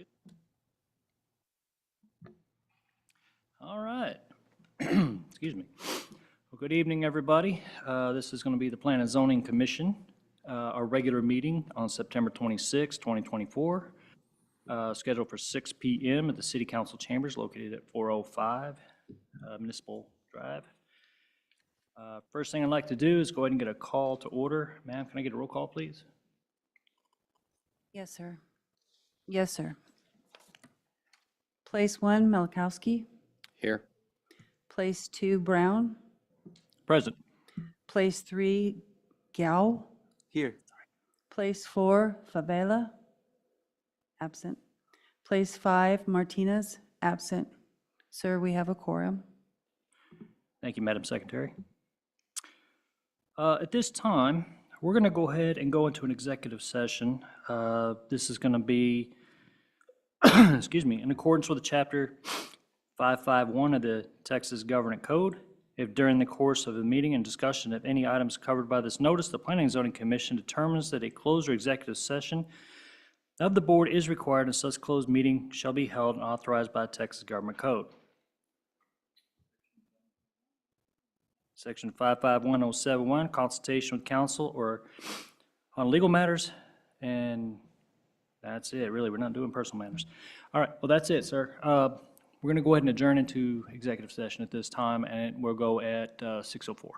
Good. All right. Excuse me. Well, good evening, everybody. This is going to be the Plan and Zoning Commission, our regular meeting on September 26, 2024, scheduled for 6 p.m. at the City Council Chambers located at 405 Municipal Drive. First thing I'd like to do is go ahead and get a call to order. Ma'am, can I get a roll call, please? Yes, sir. Yes, sir. Place 1, Malakowski. Here. Place 2, Brown. Present. Place 3, Gao. Here. Place 4, Favela. Absent. Place 5, Martinez. Absent. Sir, we have a quorum. Thank you, Madam Secretary. At this time, we're going to go ahead and go into an executive session. This is going to be, excuse me, in accordance with Chapter 551 of the Texas Government Code. If during the course of the meeting and discussion of any items covered by this notice, the Planning and Zoning Commission determines that a closed or executive session of the board is required, and such closed meeting shall be held and authorized by Texas Government Code. Section 551071, consultation with counsel or on legal matters, and that's it, really. We're not doing personal matters. All right, well, that's it, sir. We're going to go ahead and adjourn into executive session at this time, and we'll go at 6:04.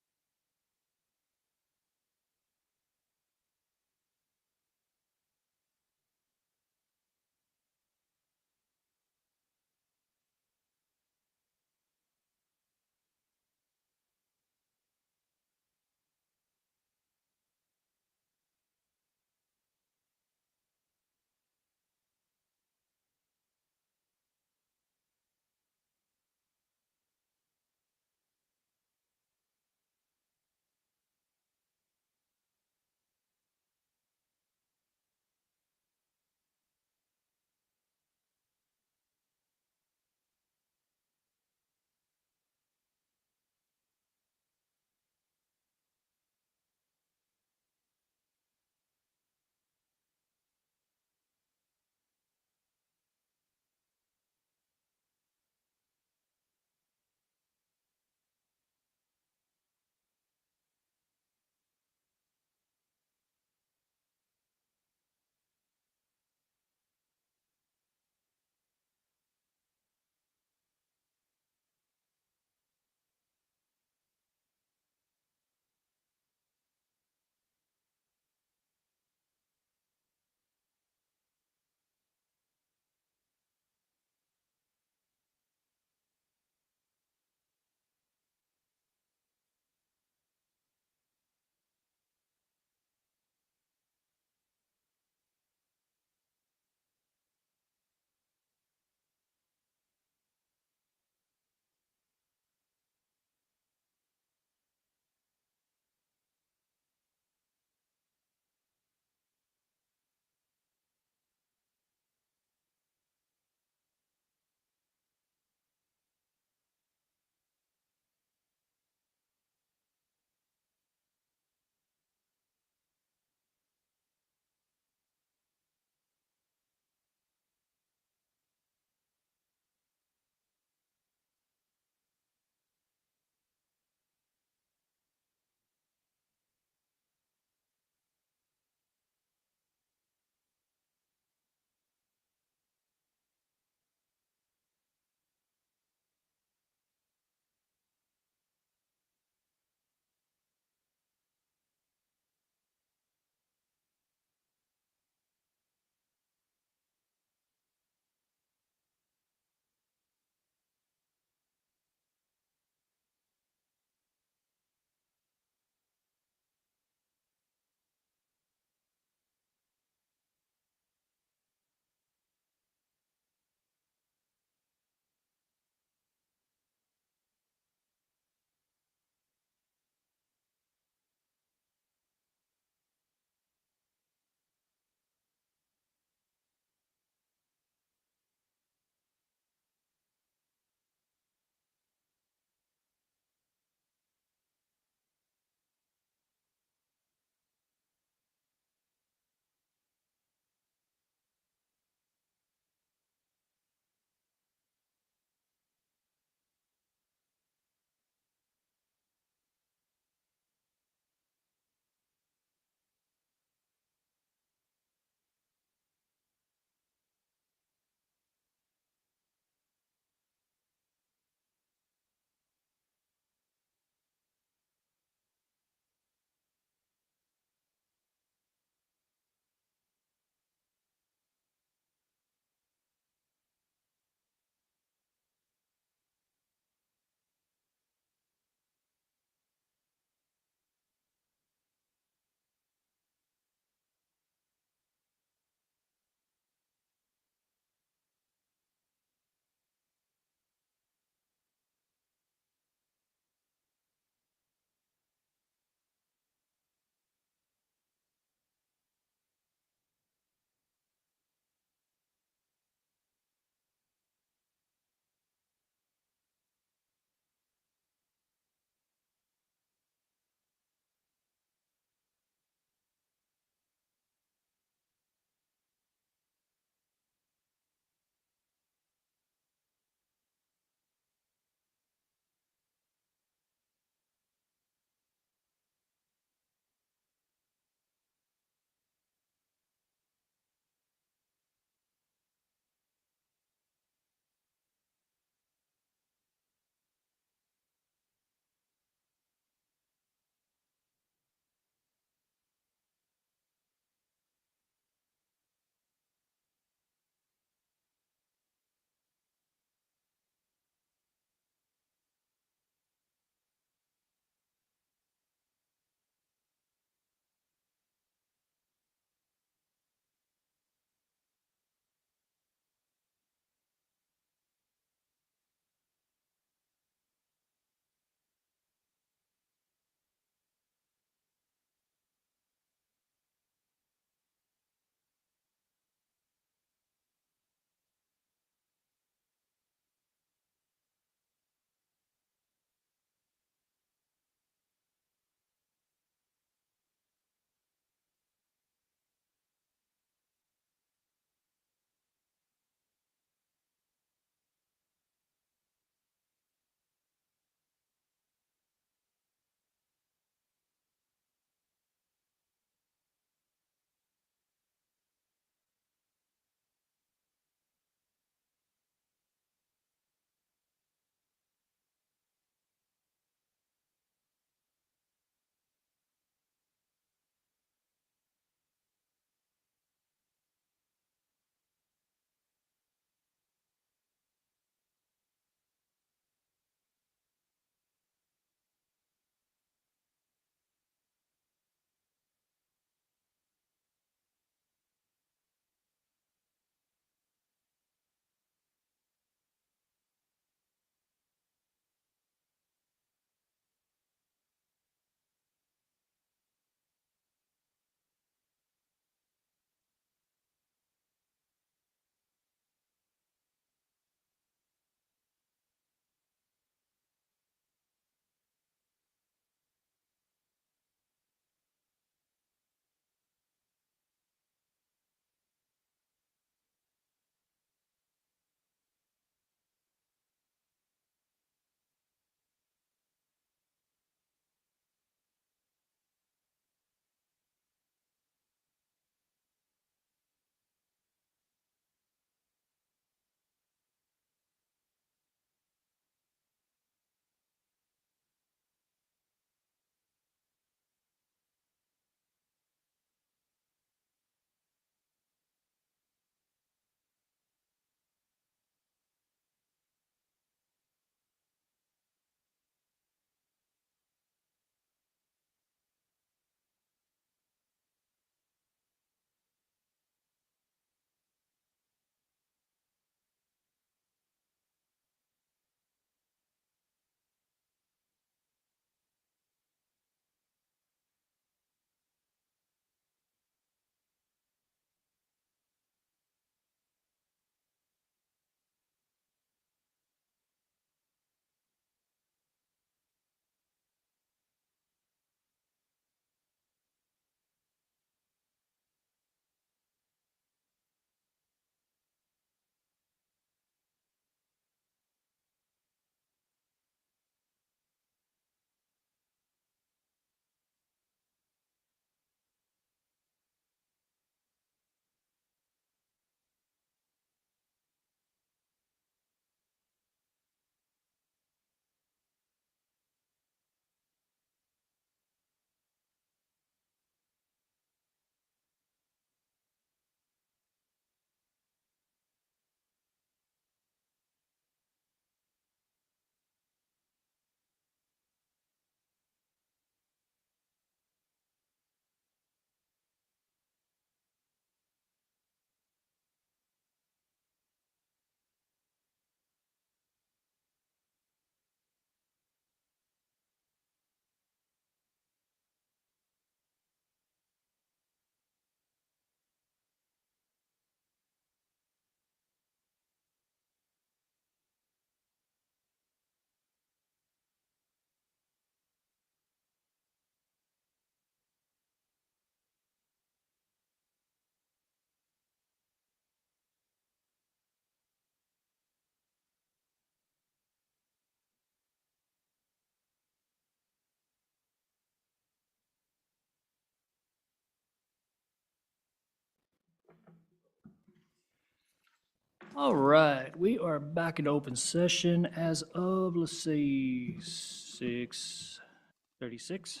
All right, we are back in open session as of, let's see, 6:36.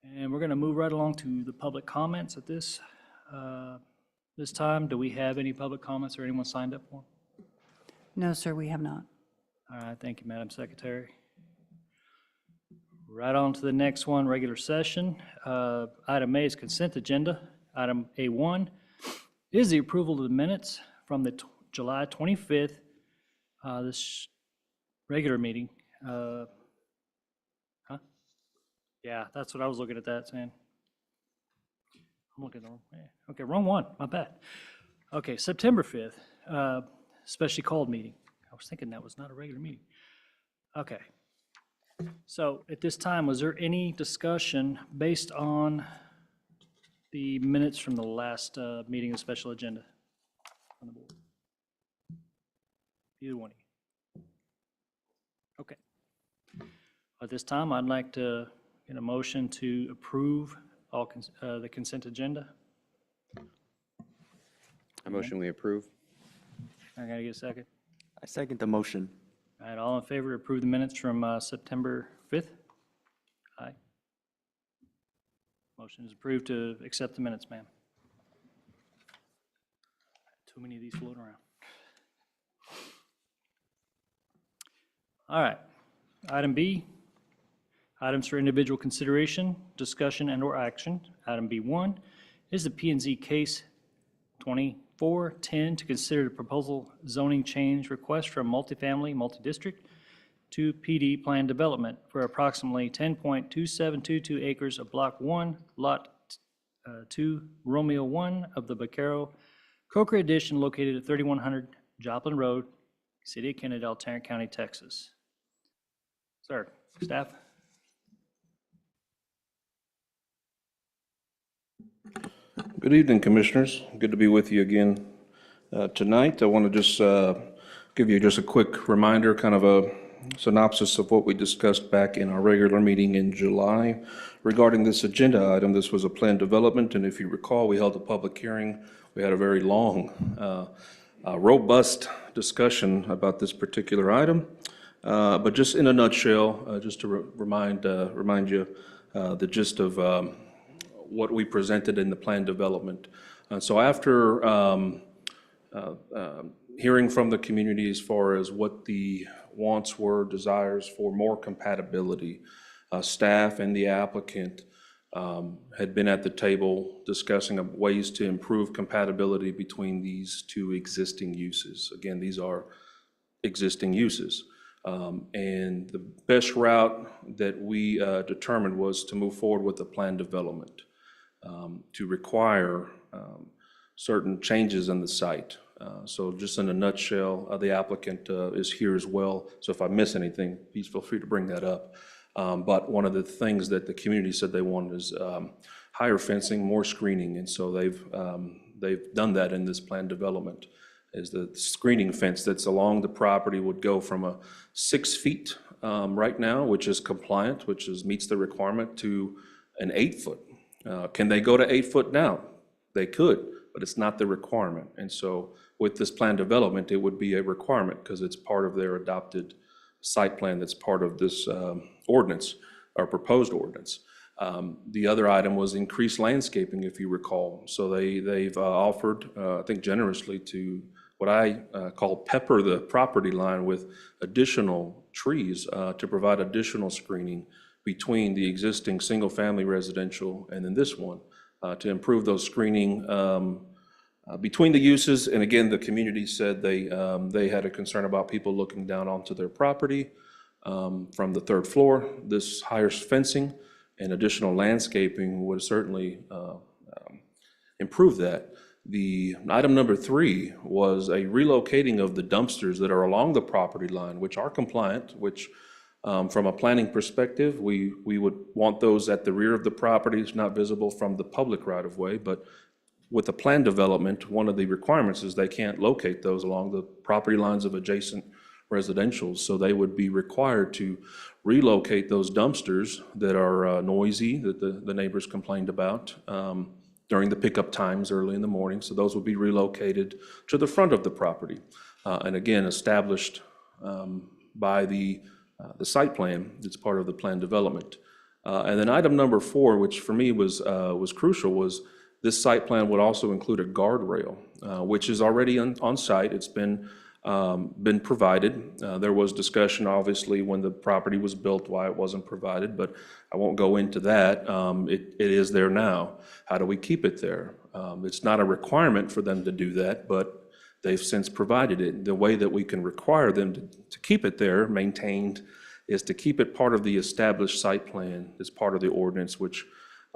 And we're going to move right along to the public comments at this time. Do we have any public comments or anyone signed up for? No, sir, we have not. All right, thank you, Madam Secretary. Right on to the next one, regular session. Item A is consent agenda. Item A1 is the approval of the minutes from the July 25th, this regular meeting. Yeah, that's what I was looking at that saying. I'm looking at the wrong, okay, wrong one, my bad. Okay, September 5th, specially called meeting. I was thinking that was not a regular meeting. Okay. So at this time, was there any discussion based on the minutes from the last meeting of special agenda on the board? Either one of you. Okay. At this time, I'd like to get a motion to approve all the consent agenda. I motion we approve. I gotta get a second. I second the motion. All right, all in favor to approve the minutes from September 5th? Aye. Motion is approved to accept the minutes, ma'am. Too many of these floating around. All right, item B, items for individual consideration, discussion, and/or action. Item B1 is the P and Z case 2410 to consider the proposal zoning change request from multifamily, multi-district to PD plan development for approximately 10.2722 acres of Block 1, Lot 2, Romeo 1 of the Vaquero Coker Edition located at 3100 Joplin Road, City of Kennedale, Tarrant County, Texas. Sir, staff? Good evening, Commissioners. Good to be with you again tonight. I want to just give you just a quick reminder, kind of a synopsis of what we discussed back in our regular meeting in July regarding this agenda item. This was a planned development, and if you recall, we held a public hearing. We had a very long, robust discussion about this particular item. But just in a nutshell, just to remind you the gist of what we presented in the plan development. So after hearing from the community as far as what the wants were, desires for more compatibility, staff and the applicant had been at the table discussing ways to improve compatibility between these two existing uses. Again, these are existing uses. And the best route that we determined was to move forward with the plan development, to require certain changes in the site. So just in a nutshell, the applicant is here as well. So if I miss anything, please feel free to bring that up. But one of the things that the community said they wanted is higher fencing, more screening. And so they've done that in this plan development. Is the screening fence that's along the property would go from a 6 feet right now, which is compliant, meets the requirement, to an 8 foot. Can they go to 8 foot now? They could, but it's not the requirement. And so with this plan development, it would be a requirement because it's part of their adopted site plan that's part of this ordinance, or proposed ordinance. The other item was increased landscaping, if you recall. So they've offered, I think generously, to what I call pepper the property line with additional trees to provide additional screening between the existing single-family residential and then this one, to improve those screening between the uses. And again, the community said they had a concern about people looking down onto their property from the third floor. This higher fencing and additional landscaping would certainly improve that. The item number 3 was a relocating of the dumpsters that are along the property line, which are compliant, which from a planning perspective, we would want those at the rear of the properties, not visible from the public right-of-way. But with the plan development, one of the requirements is they can't locate those along the property lines of adjacent residentials. So they would be required to relocate those dumpsters that are noisy, that the neighbors complained about, during the pickup times early in the morning. So those will be relocated to the front of the property. And again, established by the site plan. It's part of the plan development. And then item number 4, which for me was crucial, was this site plan would also include a guardrail, which is already on site. It's been provided. There was discussion, obviously, when the property was built, why it wasn't provided, but I won't go into that. It is there now. How do we keep it there? It's not a requirement for them to do that, but they've since provided it. The way that we can require them to keep it there, maintained, is to keep it part of the established site plan as part of the ordinance, which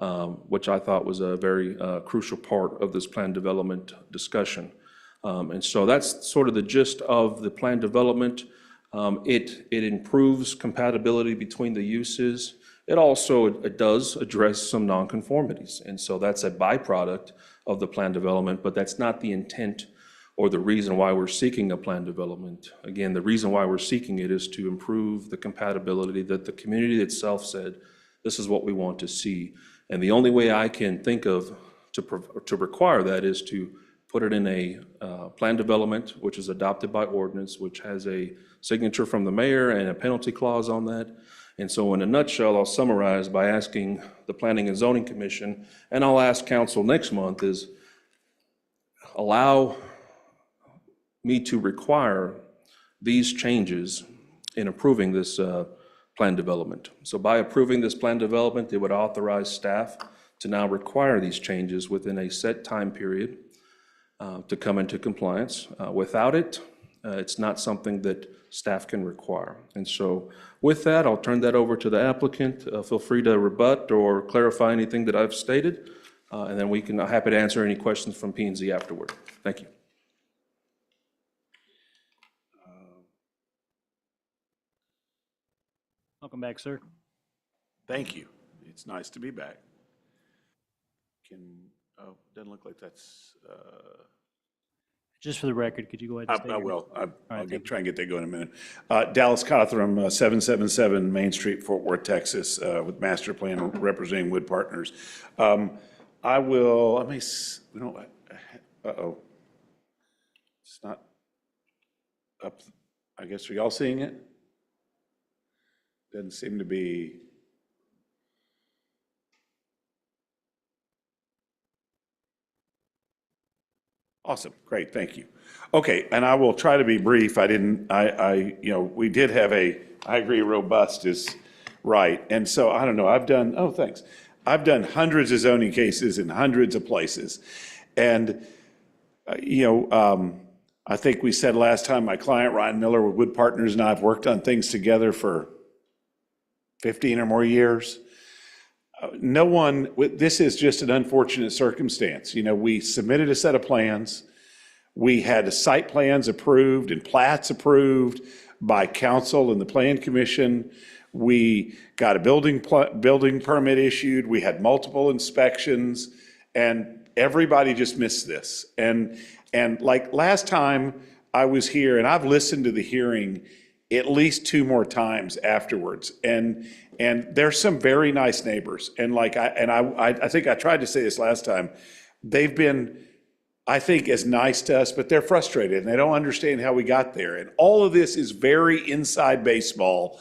I thought was a very crucial part of this plan development discussion. And so that's sort of the gist of the plan development. It improves compatibility between the uses. It does address some nonconformities. And so that's a byproduct of the plan development, but that's not the intent or the reason why we're seeking a plan development. Again, the reason why we're seeking it is to improve the compatibility that the community itself said, this is what we want to see. And the only way I can think of to require that is to put it in a plan development, which is adopted by ordinance, which has a signature from the mayor and a penalty clause on that. And so in a nutshell, I'll summarize by asking the Planning and Zoning Commission, and I'll ask council next month, is allow me to require these changes in approving this plan development. So by approving this plan development, it would authorize staff to now require these changes within a set time period to come into compliance. Without it, it's not something that staff can require. And so with that, I'll turn that over to the applicant. Feel free to rebut or clarify anything that I've stated, and then I'm happy to answer any questions from P&Z afterward. Thank you. Welcome back, sir. Thank you. It's nice to be back. Doesn't look like that's, Just for the record, could you go ahead and state I your- will. I'll thank you. try and get that going in a minute. Dallas Cothram, 777 Main Street, Fort Worth, Texas, with master plan representing Wood Partners. I will, we don't, uh-oh. It's not up, I guess, are y'all seeing it? Doesn't seem to be. Awesome, great, thank you. Okay, and I will try to be brief. We did have I agree, robust is right. And so, I don't know, I've done hundreds of zoning cases in hundreds of places. And, I think we said last time, my client, Ryan Miller, with Wood Partners, and I have worked on things together for 15 or more years. This is just an unfortunate circumstance. We submitted a set of plans. We had site plans approved and plats approved by council and the plan commission. We got a building permit issued. We had multiple inspections, and everybody just missed this. And like last time I was here, and I've listened to the hearing at least 2 more times afterwards. And there's some very nice neighbors. And I think I tried to say this last time. They've been, I think, as nice to us, but they're frustrated and they don't understand how we got there. And all of this is very inside baseball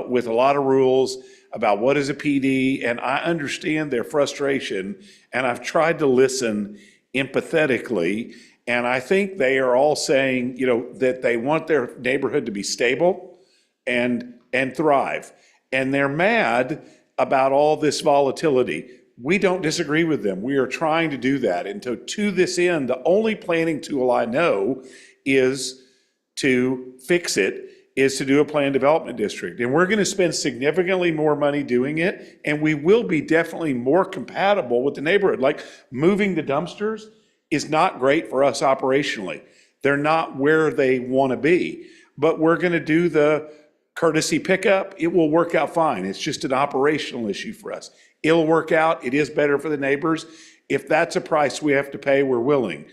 with a lot of rules about what is a PD. And I understand their frustration, and I've tried to listen empathetically. And I think they are all saying, that they want their neighborhood to be stable and thrive. And they're mad about all this volatility. We don't disagree with them. We are trying to do that. And to this end, the only planning tool I know is to fix it, is to do a planned development district. And we're going to spend significantly more money doing it, and we will be definitely more compatible with the neighborhood. Like moving the dumpsters is not great for us operationally. They're not where they want to be. But we're going to do the courtesy pickup. It will work out fine. It's just an operational issue for us. It'll work out. It is better for the neighbors. If that's a price we have to pay, we're willing.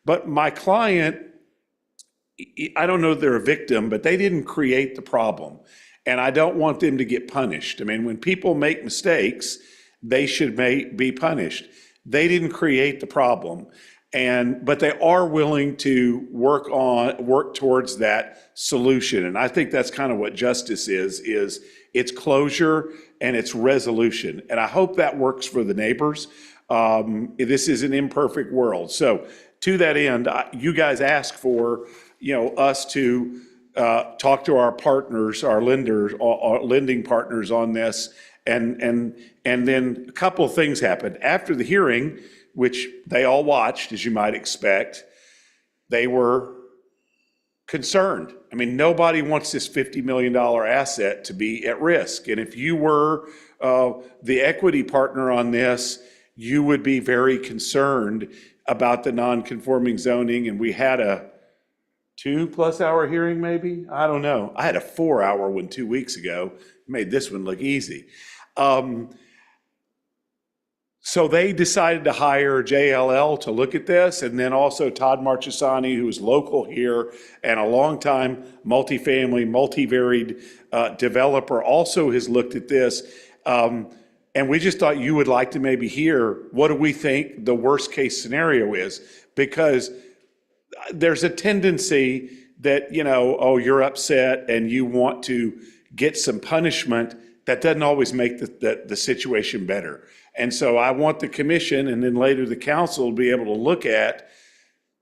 But my client, I don't know if they're a victim, but they didn't create the problem. And I don't want them to get punished. I mean, when people make mistakes, they should be punished. They didn't create the problem. But they are willing to work towards that solution. And I think that's kind of what justice is it's closure and it's resolution. And I hope that works for the neighbors. This is an imperfect world. So to that end, you guys ask for, us to talk to our partners, our lenders, our lending partners on this. And then a couple of things happened. After the hearing, which they all watched, as you might expect, they were concerned. I mean, nobody wants this $50 million asset to be at risk. And if you were the equity partner on this, you would be very concerned about the non-conforming zoning. And we had a 2+ hour hearing, maybe? I don't know. I had a 4-hour one 2 weeks ago. Made this one look easy. So they decided to hire JLL to look at this, and then also Todd Marchesani, who is local here and a longtime multifamily, multivaried developer, also has looked at this. And we just thought you would like to maybe hear, what do we think the worst case scenario is? Because there's a tendency that, you're upset and you want to get some punishment. That doesn't always make the situation better. And so I want the commission and then later the council to be able to look at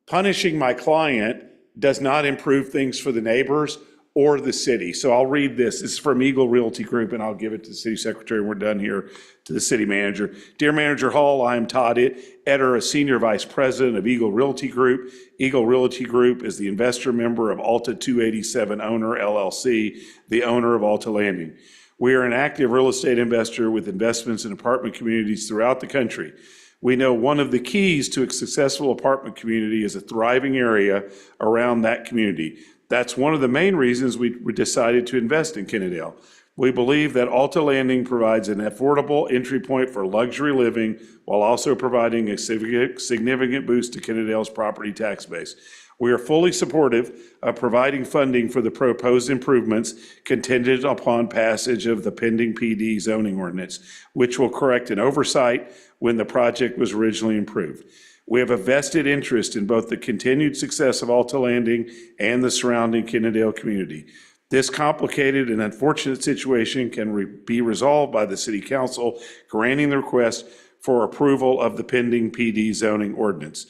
punishing my client does not improve things for the neighbors or the city. So I'll read this. This is from Eagle Realty Group, and I'll give it to the city secretary when we're done here, to the city manager. Dear Manager Hall, I am Todd Etter, a senior vice president of Eagle Realty Group. Eagle Realty Group is the investor member of Alta 287 Owner LLC, the owner of Alta Landing. We are an active real estate investor with investments in apartment communities throughout the country. We know one of the keys to a successful apartment community is a thriving area around that community. That's one of the main reasons we decided to invest in Kennedale. We believe that Alta Landing provides an affordable entry point for luxury living while also providing a significant boost to Kennedale's property tax base. We are fully supportive of providing funding for the proposed improvements contingent upon passage of the pending PD zoning ordinance, which will correct an oversight when the project was originally approved. We have a vested interest in both the continued success of Alta Landing and the surrounding Kennedale community. This complicated and unfortunate situation can be resolved by the City Council granting the request for approval of the pending PD zoning ordinance.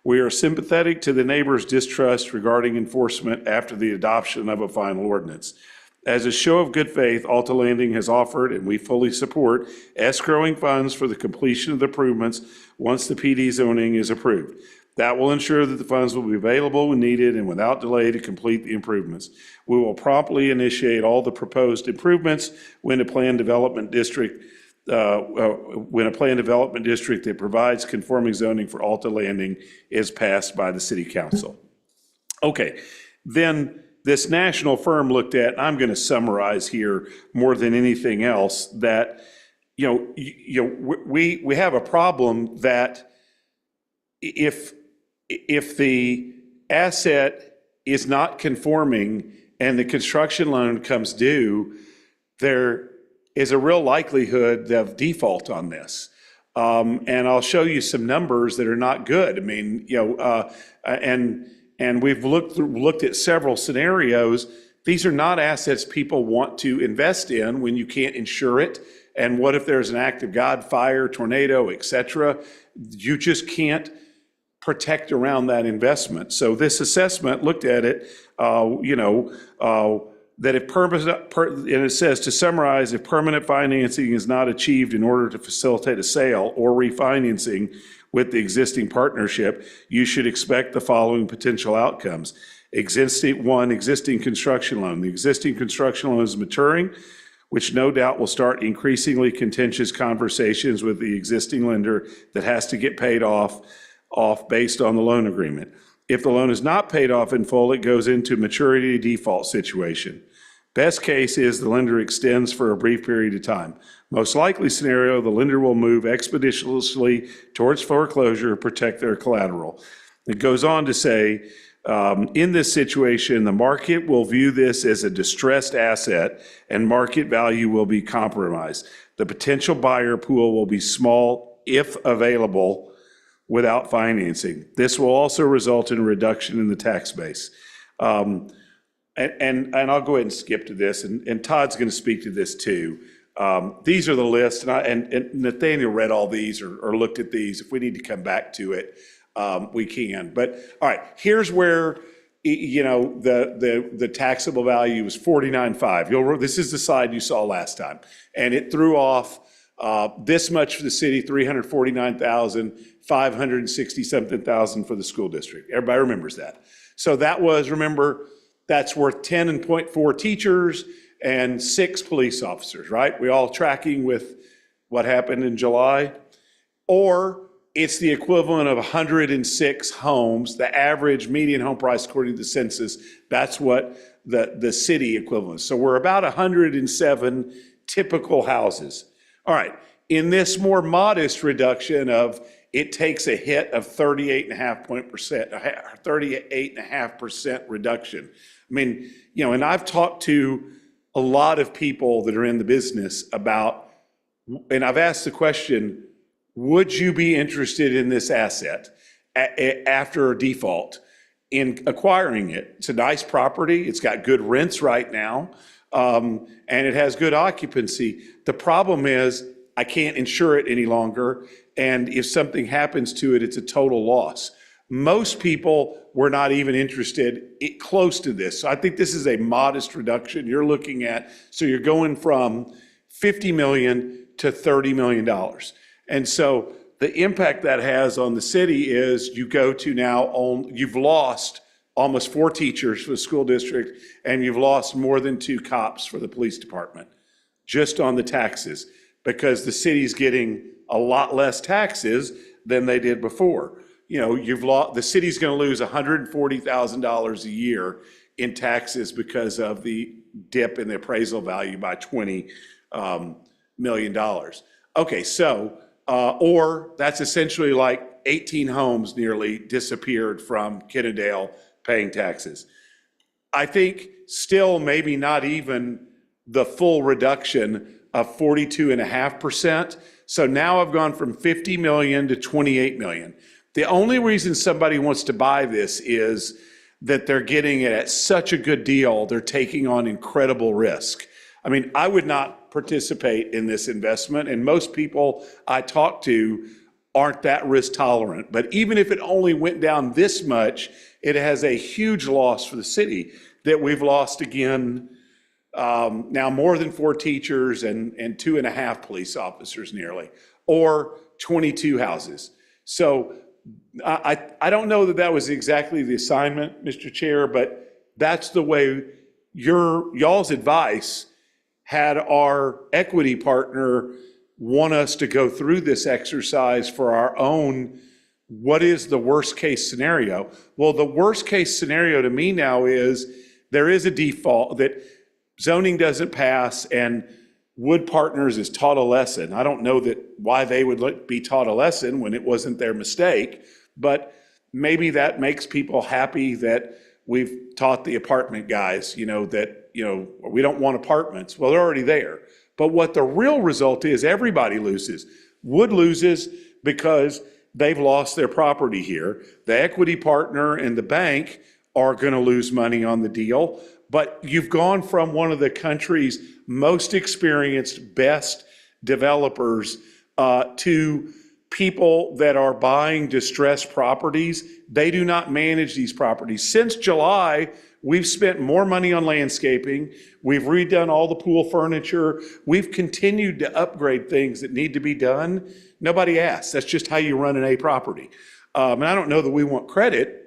We are sympathetic to the neighbors' distrust regarding enforcement after the adoption of a final ordinance. As a show of good faith, Alta Landing has offered, and we fully support, escrowing funds for the completion of the improvements once the PD zoning is approved. That will ensure that the funds will be available when needed and without delay to complete the improvements. We will promptly initiate all the proposed improvements when a planned development district that provides conforming zoning for Alta Landing is passed by the City Council. Okay, then this national firm looked at, and I'm going to summarize here more than anything else, that we have a problem that if the asset is not conforming and the construction loan comes due, there is a real likelihood of default on this. And I'll show you some numbers that are not good. I mean, and we've looked at several scenarios. These are not assets people want to invest in when you can't insure it. And what if there's an act of God, fire, tornado, et cetera? You just can't protect around that investment. So this assessment looked at it, that if and it says, to summarize, if permanent financing is not achieved in order to facilitate a sale or refinancing with the existing partnership, you should expect the following potential outcomes. Existing construction loan. The existing construction loan is maturing, which no doubt will start increasingly contentious conversations with the existing lender that has to get paid off based on the loan agreement. If the loan is not paid off in full, it goes into maturity default situation. Best case is the lender extends for a brief period of time. Most likely scenario, the lender will move expeditiously towards foreclosure to protect their collateral. It goes on to say, in this situation, the market will view this as a distressed asset and market value will be compromised. The potential buyer pool will be small if available, without financing. This will also result in a reduction in the tax base. And I'll go ahead and skip to this, and Todd's going to speak to this too. These are the lists, and Nathaniel read all these or looked at these. If we need to come back to it, we can. But, all right, here's where, you know, the taxable value is 49.5. This is the slide you saw last time. And it threw off this much for the city, 349,000, 560-something thousand for the school district. Everybody remembers that. So that was, remember, that's worth 10.4 teachers and 6 police officers, right? We all tracking with what happened in July? Or it's the equivalent of 106 homes, the average median home price according to the census. That's what the city equivalent is. So we're about 107 typical houses. All right, in this more modest reduction of, it takes a hit of 38.5% reduction. I mean, you know, and I've talked to a lot of people that are in the business about, and I've asked the question, would you be interested in this asset after a default in acquiring it? It's a nice property. It's got good rents right now, and it has good occupancy. The problem is I can't insure it any longer, and if something happens to it, it's a total loss. Most people were not even interested close to this. So I think this is a modest reduction. You're looking at, so you're going from $50 million to $30 million. And so the impact that has on the city is you go to now, you've lost almost 4 teachers for the school district, and you've lost more than 2 cops for the police department, just on the taxes, because the city's getting a lot less taxes than they did before. You know, the city's going to lose $140,000 a year in taxes because of the dip in the appraisal value by $20 million. Okay, so, or that's essentially like 18 homes nearly disappeared from Kennedale paying taxes. I think still maybe not even the full reduction of 42.5%. So now I've gone from 50 million to 28 million. The only reason somebody wants to buy this is that they're getting it at such a good deal, they're taking on incredible risk. I mean, I would not participate in this investment, and most people I talk to aren't that risk tolerant. But even if it only went down this much, it has a huge loss for the city that we've lost again now more than 4 teachers and 2.5 police officers nearly, or 22 houses. So I don't know that was exactly the assignment, Mr. Chair, but that's the way y'all's advice had our equity partner want us to go through this exercise for our own, what is the worst case scenario? Well, the worst case scenario to me now is there is a default that zoning doesn't pass and Wood Partners is taught a lesson. I don't know why they would be taught a lesson when it wasn't their mistake, but maybe that makes people happy that we've taught the apartment guys, that, we don't want apartments. Well, they're already there. But what the real result is, everybody loses. Wood loses because they've lost their property here. The equity partner and the bank are going to lose money on the deal. But you've gone from one of the country's most experienced, best developers to people that are buying distressed properties. They do not manage these properties. Since July, we've spent more money on landscaping. We've redone all the pool furniture. We've continued to upgrade things that need to be done. Nobody asks. That's just how you run an A property. And I don't know that we want credit,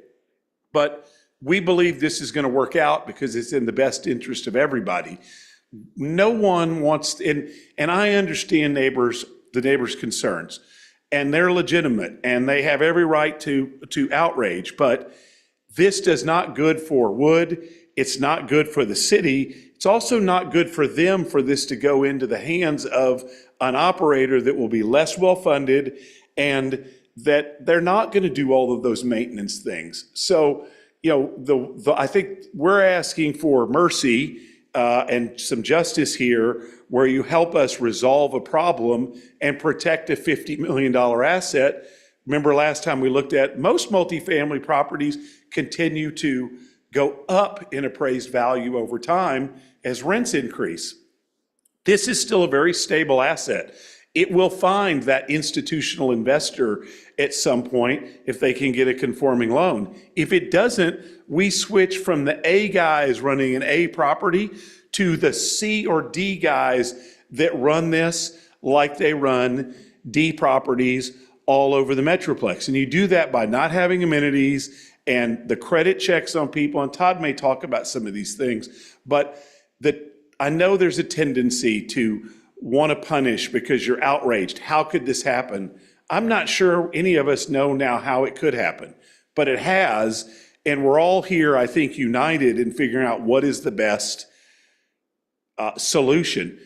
but we believe this is going to work out because it's in the best interest of everybody. No one wants, and I understand the neighbors' concerns, and they're legitimate, and they have every right to outrage, but this does not good for Wood. It's not good for the city. It's also not good for them for this to go into the hands of an operator that will be less well-funded and that they're not going to do all of those maintenance things. So, I think we're asking for mercy and some justice here where you help us resolve a problem and protect a $50 million asset. Remember last time we looked at most multifamily properties continue to go up in appraised value over time as rents increase. This is still a very stable asset. It will find that institutional investor at some point if they can get a conforming loan. If it doesn't, we switch from the A guys running an A property to the C or D guys that run this like they run D properties all over the Metroplex. And you do that by not having amenities and the credit checks on people. And Todd may talk about some of these things, but I know there's a tendency to want to punish because you're outraged. How could this happen? I'm not sure any of us know now how it could happen, but it has. And we're all here, I think, united in figuring out what is the best solution.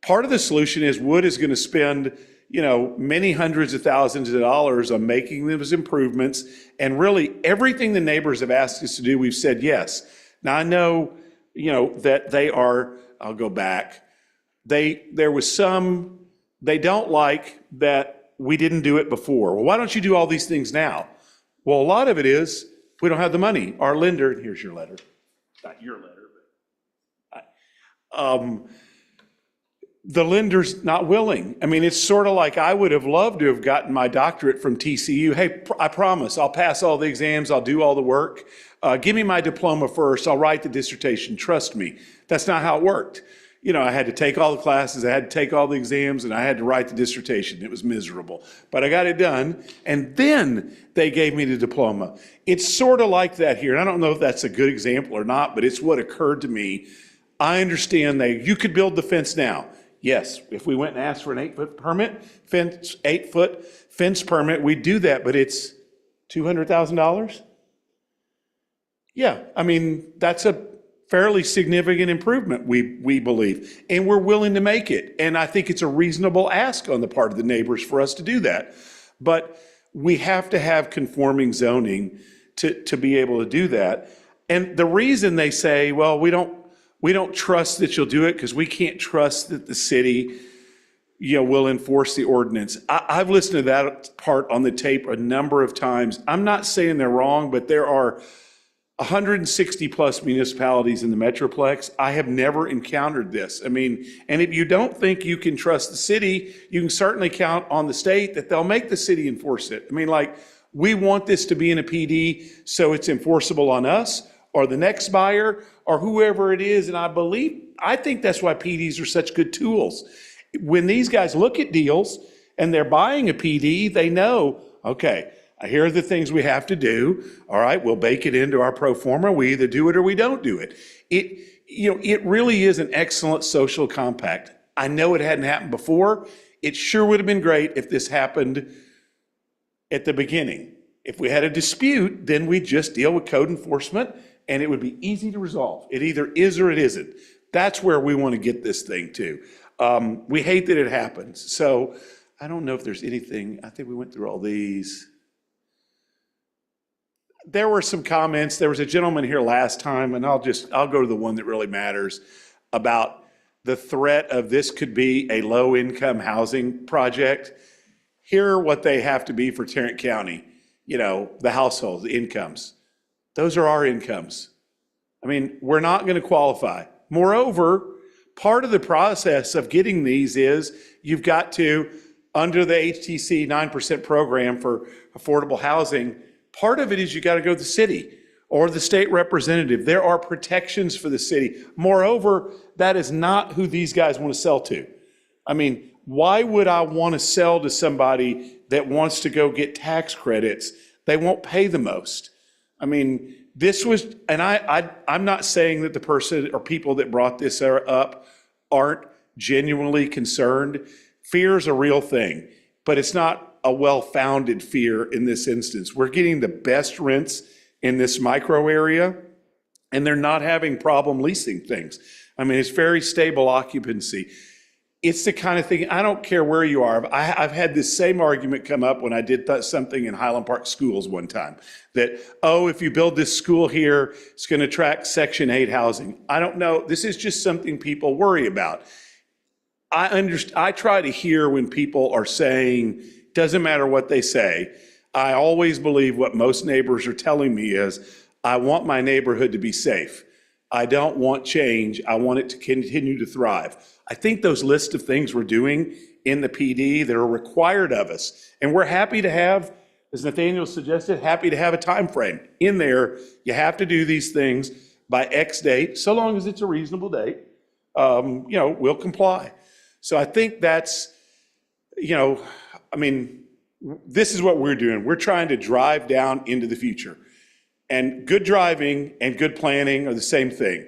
Part of the solution is Wood is going to spend, many hundreds of thousands of dollars on making those improvements. And really everything the neighbors have asked us to do, we've said yes. Now I know, that they are, I'll go back. There was some, they don't like that we didn't do it before. Well, why don't you do all these things now? Well, a lot of it is we don't have the money. Our lender, here's your letter. Not your letter, but the lender's not willing. I mean, it's sort of like I would have loved to have gotten my doctorate from TCU. Hey, I promise I'll pass all the exams. I'll do all the work. Give me my diploma first. I'll write the dissertation. Trust me. That's not how it worked. I had to take all the classes, I had to take all the exams, and I had to write the dissertation. It was miserable. But I got it done, and then they gave me the diploma. It's sort of like that here. And I don't know if that's a good example or not, but it's what occurred to me. I understand you could build the fence now. Yes, if we went and asked for an 8-foot permit, 8-foot fence permit, we'd do that, but it's $200,000? Yeah, I mean, that's a fairly significant improvement, we believe, and we're willing to make it. And I think it's a reasonable ask on the part of the neighbors for us to do that. But we have to have conforming zoning to be able to do that. And the reason they say, well, we don't trust that you'll do it because we can't trust that the city, will enforce the ordinance. I've listened to that part on the tape a number of times. I'm not saying they're wrong, but there are 160 plus municipalities in the Metroplex. I have never encountered this. I mean, and if you don't think you can trust the city, you can certainly count on the state that they'll make the city enforce it. I mean, we want this to be in a PD so it's enforceable on us or the next buyer or whoever it is. And I think that's why PDs are such good tools. When these guys look at deals and they're buying a PD, they know, okay, here are the things we have to do. All right, we'll bake it into our pro forma. We either do it or we don't do it. It really is an excellent social compact. I know it hadn't happened before. It sure would have been great if this happened at the beginning. If we had a dispute, then we'd just deal with code enforcement and it would be easy to resolve. It either is or it isn't. That's where we want to get this thing to. We hate that it happens. So I don't know if there's anything, I think we went through all these. There were some comments. There was a gentleman here last time, and I'll go to the one that really matters, about the threat of this could be a low-income housing project. Here are what they have to be for Tarrant County. The households, the incomes. Those are our incomes. I mean, we're not going to qualify. Moreover, part of the process of getting these is you've got to, under the HTC 9% program for affordable housing, part of it is you got to go to the city or the state representative. There are protections for the city. Moreover, that is not who these guys want to sell to. I mean, why would I want to sell to somebody that wants to go get tax credits? They won't pay the most. I mean, this was, and I'm not saying that the person or people that brought this up aren't genuinely concerned. Fear is a real thing, but it's not a well-founded fear in this instance. We're getting the best rents in this micro area, and they're not having problem leasing things. I mean, it's very stable occupancy. it's the kind of thing, I don't care where you are. I've had this same argument come up when I did something in Highland Park Schools one time, that, oh, if you build this school here, it's going to attract Section 8 housing. I don't know. This is just something people worry about. I try to hear when people are saying, doesn't matter what they say. I always believe what most neighbors are telling me is, I want my neighborhood to be safe. I don't want change. I want it to continue to thrive. I think those lists of things we're doing in the PD that are required of us, and we're happy to have, as Nathaniel suggested, happy to have a time frame in there. You have to do these things by X date, so long as it's a reasonable date. We'll comply. So I think that's, this is what we're doing. We're trying to drive down into the future. And good driving and good planning are the same thing.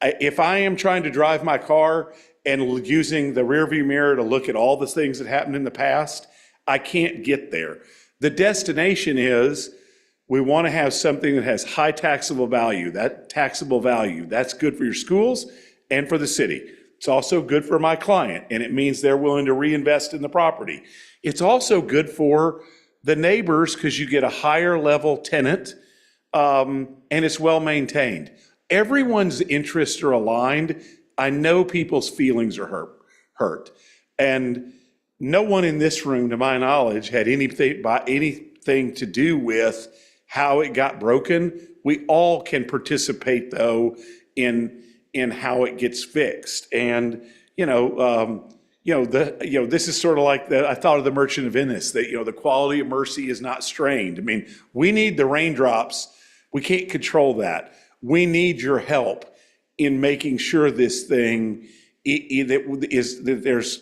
If I am trying to drive my car and using the rearview mirror to look at all the things that happened in the past, I can't get there. The destination is, we want to have something that has high taxable value. That taxable value, that's good for your schools and for the city. It's also good for my client, and it means they're willing to reinvest in the property. It's also good for the neighbors because you get a higher level tenant, and it's well maintained. Everyone's interests are aligned. I know people's feelings are hurt. And no one in this room, to my knowledge, had anything to do with how it got broken. We all can participate, though, in how it gets fixed. And this is sort of like I thought of the Merchant of Venice, that the quality of mercy is not strained. I mean, we need the raindrops. We can't control that. We need your help in making sure this thing that there's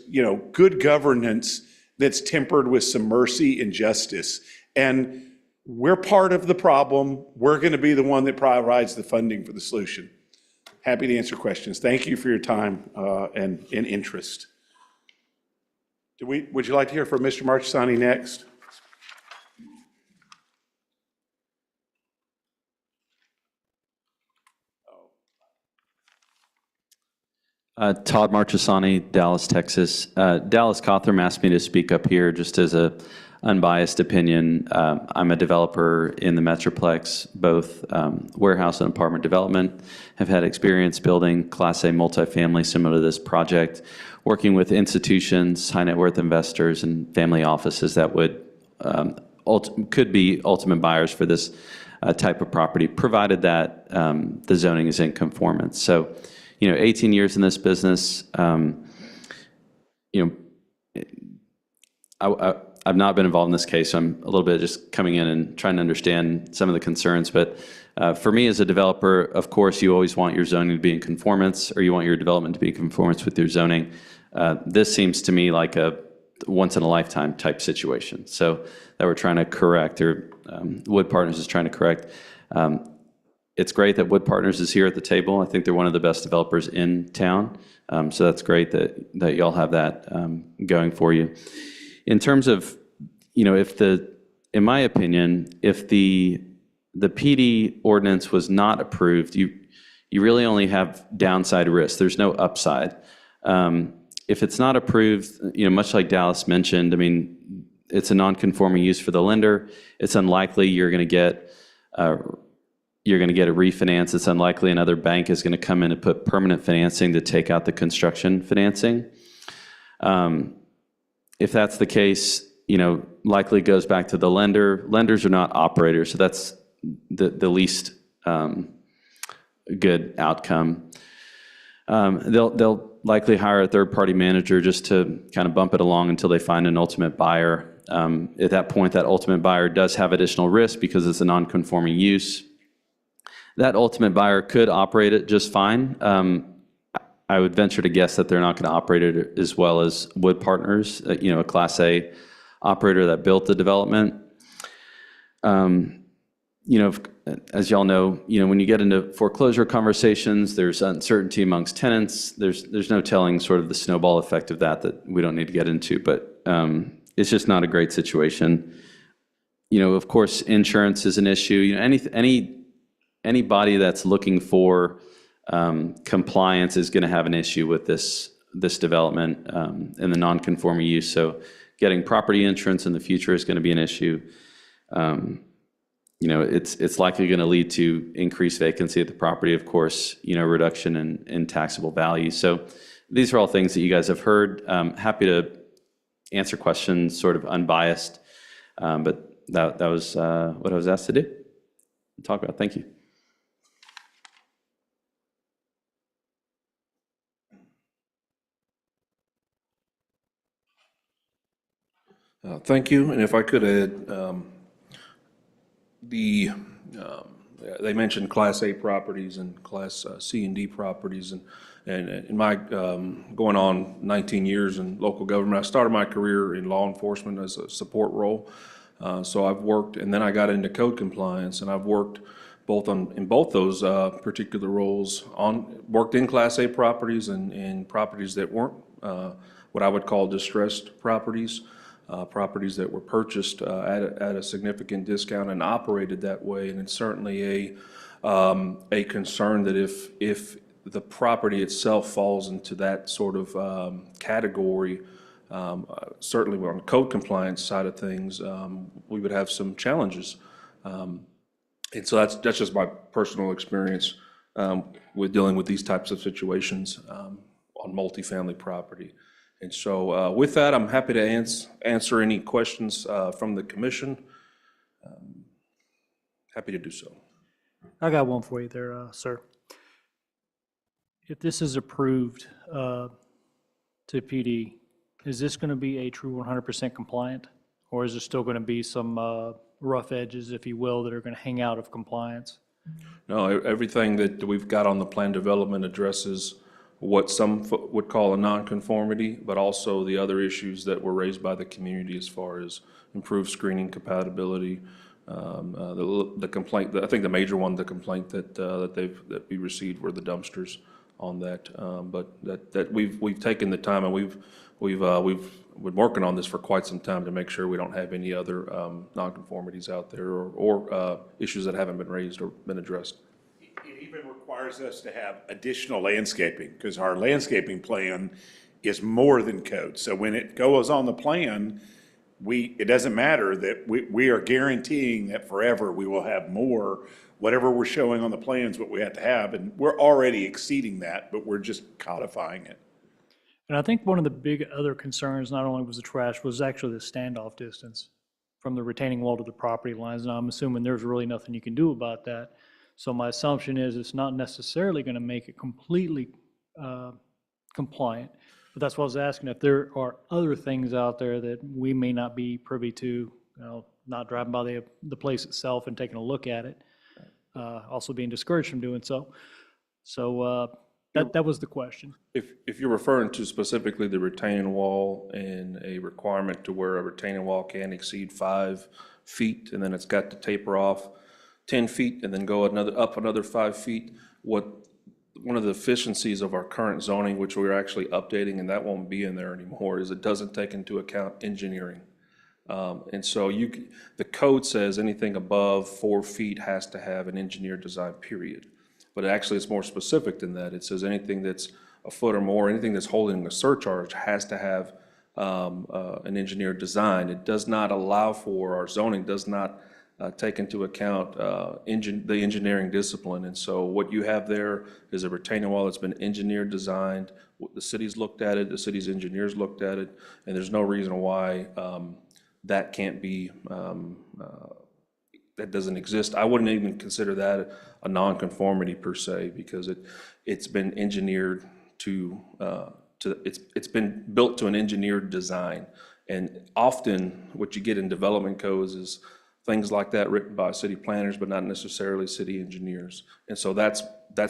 good governance that's tempered with some mercy and justice. And we're part of the problem. We're going to be the one that provides the funding for the solution. Happy to answer questions. Thank you for your time and interest. Would you like to hear from Mr. Marchesani next? Todd Marchesani, Dallas, Texas. Dallas Cothram asked me to speak up here just as a unbiased opinion. I'm a developer in the Metroplex, both warehouse and apartment development. Have had experience building Class A multifamily similar to this project, working with institutions, high net worth investors, and family offices that would could be ultimate buyers for this type of property, provided that the zoning is in conformance. So, 18 years in this business, I've not been involved in this case, so I'm a little bit just coming in and trying to understand some of the concerns. But for me as a developer, of course, you always want your zoning to be in conformance, or you want your development to be in conformance with your zoning. This seems to me like a once-in-a-lifetime type situation, so that we're trying to correct, or Wood Partners is trying to correct. It's great that Wood Partners is here at the table. I think they're one of the best developers in town, so that's great that y'all have that going for you. In terms of, in my opinion, if the PD ordinance was not approved, you really only have downside risk. There's no upside. If it's not approved, much like Dallas mentioned, it's a non-conforming use for the lender. It's unlikely you're going to get a refinance. It's unlikely another bank is going to come in and put permanent financing to take out the construction financing. If that's the case, likely goes back to the lender. Lenders are not operators, so that's the least good outcome. They'll likely hire a third-party manager just to kind of bump it along until they find an ultimate buyer. At that point, that ultimate buyer does have additional risk because it's a non-conforming use. That ultimate buyer could operate it just fine. I would venture to guess that they're not going to operate it as well as Wood Partners, a Class A operator that built the development. As y'all know, when you get into foreclosure conversations, there's uncertainty amongst tenants. There's no telling sort of the snowball effect of that we don't need to get into, but it's just not a great situation. Of course, insurance is an issue. Anybody that's looking for compliance is going to have an issue with this this development in the non-conforming use. So getting property insurance in the future is going to be an issue. It's likely going to lead to increased vacancy at the property, of course, reduction in taxable value. So these are all things that you guys have heard. Happy to answer questions sort of unbiased, but that was what I was asked to do, talk about. Thank you. Thank you, and if I could add, they mentioned Class A properties and Class C and D properties, and in my going on 19 years in local government, I started my career in law enforcement as a support role. So I've worked, and then I got into code compliance, and I've worked in both those particular roles, worked in Class A properties and properties that weren't what I would call distressed properties. Properties that were purchased at a significant discount and operated that way. And it's certainly a concern that if the property itself falls into that sort of category, certainly on the code compliance side of things, we would have some challenges. And so that's just my personal experience with dealing with these types of situations on multifamily property. And so with that, I'm happy to answer any questions from the commission. Happy to do so. I got one for you there, sir. If this is approved to PD, is this going to be a true 100% compliant? Or is there still going to be some rough edges, if you will, that are going to hang out of compliance? No, everything that we've got on the plan development addresses what some would call a nonconformity, but also the other issues that were raised by the community as far as improved screening compatibility. The complaint, I think the major one, the complaint that we received were the dumpsters on that. But that we've taken the time, and we've been working on this for quite some time to make sure we don't have any other nonconformities out there or issues that haven't been raised or been addressed. It even requires us to have additional landscaping, because our landscaping plan is more than code. So when it goes on the plan, it doesn't matter that we are guaranteeing that forever we will have more, whatever we're showing on the plans, what we have to have, and we're already exceeding that, but we're just codifying it. And I think one of the big other concerns, not only was the trash, was actually the standoff distance from the retaining wall to the property lines. And I'm assuming there's really nothing you can do about that. So my assumption is it's not necessarily going to make it completely compliant. But that's what I was asking, if there are other things out there that we may not be privy to, not driving by the place itself and taking a look at it, also being discouraged from doing so. So that was the question. If you're referring to specifically the retaining wall and a requirement to where a retaining wall can't exceed 5 feet, and then it's got to taper off 10 feet and then go up another 5 feet, one of the efficiencies of our current zoning, which we're actually updating, and that won't be in there anymore, is it doesn't take into account engineering. And so the code says anything above 4 feet has to have an engineered design, period. But actually it's more specific than that. It says anything that's a foot or more, anything that's holding a surcharge has to have an engineered design. It does not allow for, our zoning does not take into account the engineering discipline. And so what you have there is a retaining wall that's been engineered, designed. The city's looked at it, the city's engineers looked at it, and there's no reason why that can't be, that doesn't exist. I wouldn't even consider that a nonconformity per se, because it's been engineered it's been built to an engineered design. And often what you get in development codes is things like that written by city planners, but not necessarily city engineers. And so that's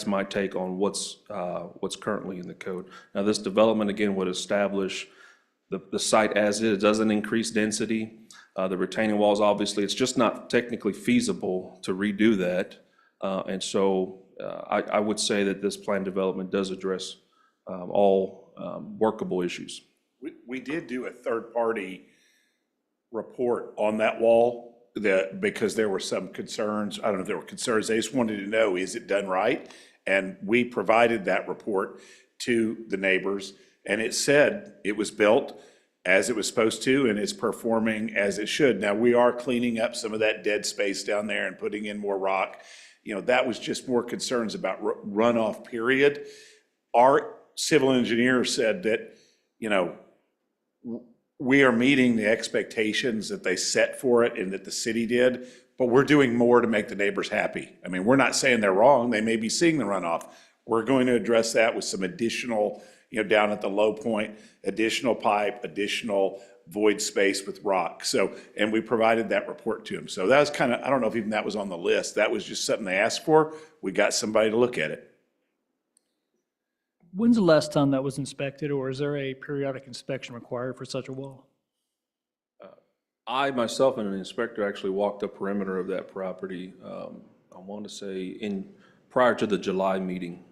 my take on what's currently in the code. Now, this development, again, would establish the site as is. It doesn't increase density. The retaining walls, obviously, it's just not technically feasible to redo that. And so I would say that this plan development does address all workable issues. We did do a third-party report on that wall because there were some concerns. I don't know if there were concerns. They just wanted to know, is it done right? And we provided that report to the neighbors. And it said it was built as it was supposed to and it's performing as it should. Now, we are cleaning up some of that dead space down there and putting in more rock. You know, that was just more concerns about runoff, period. Our civil engineer said that, you know, we are meeting the expectations that they set for it and that the city did, but we're doing more to make the neighbors happy. I mean, we're not saying they're wrong. They may be seeing the runoff. We're going to address that with some additional, you know, down at the low point, additional pipe, additional void space with rock. So, and we provided that report to them. So that was kind of, I don't know if even that was on the list. That was just something they asked for. We got somebody to look at it. When's the last time that was inspected, or is there a periodic inspection required for such a wall? I myself and an inspector actually walked the perimeter of that property, I want to say prior to the July meeting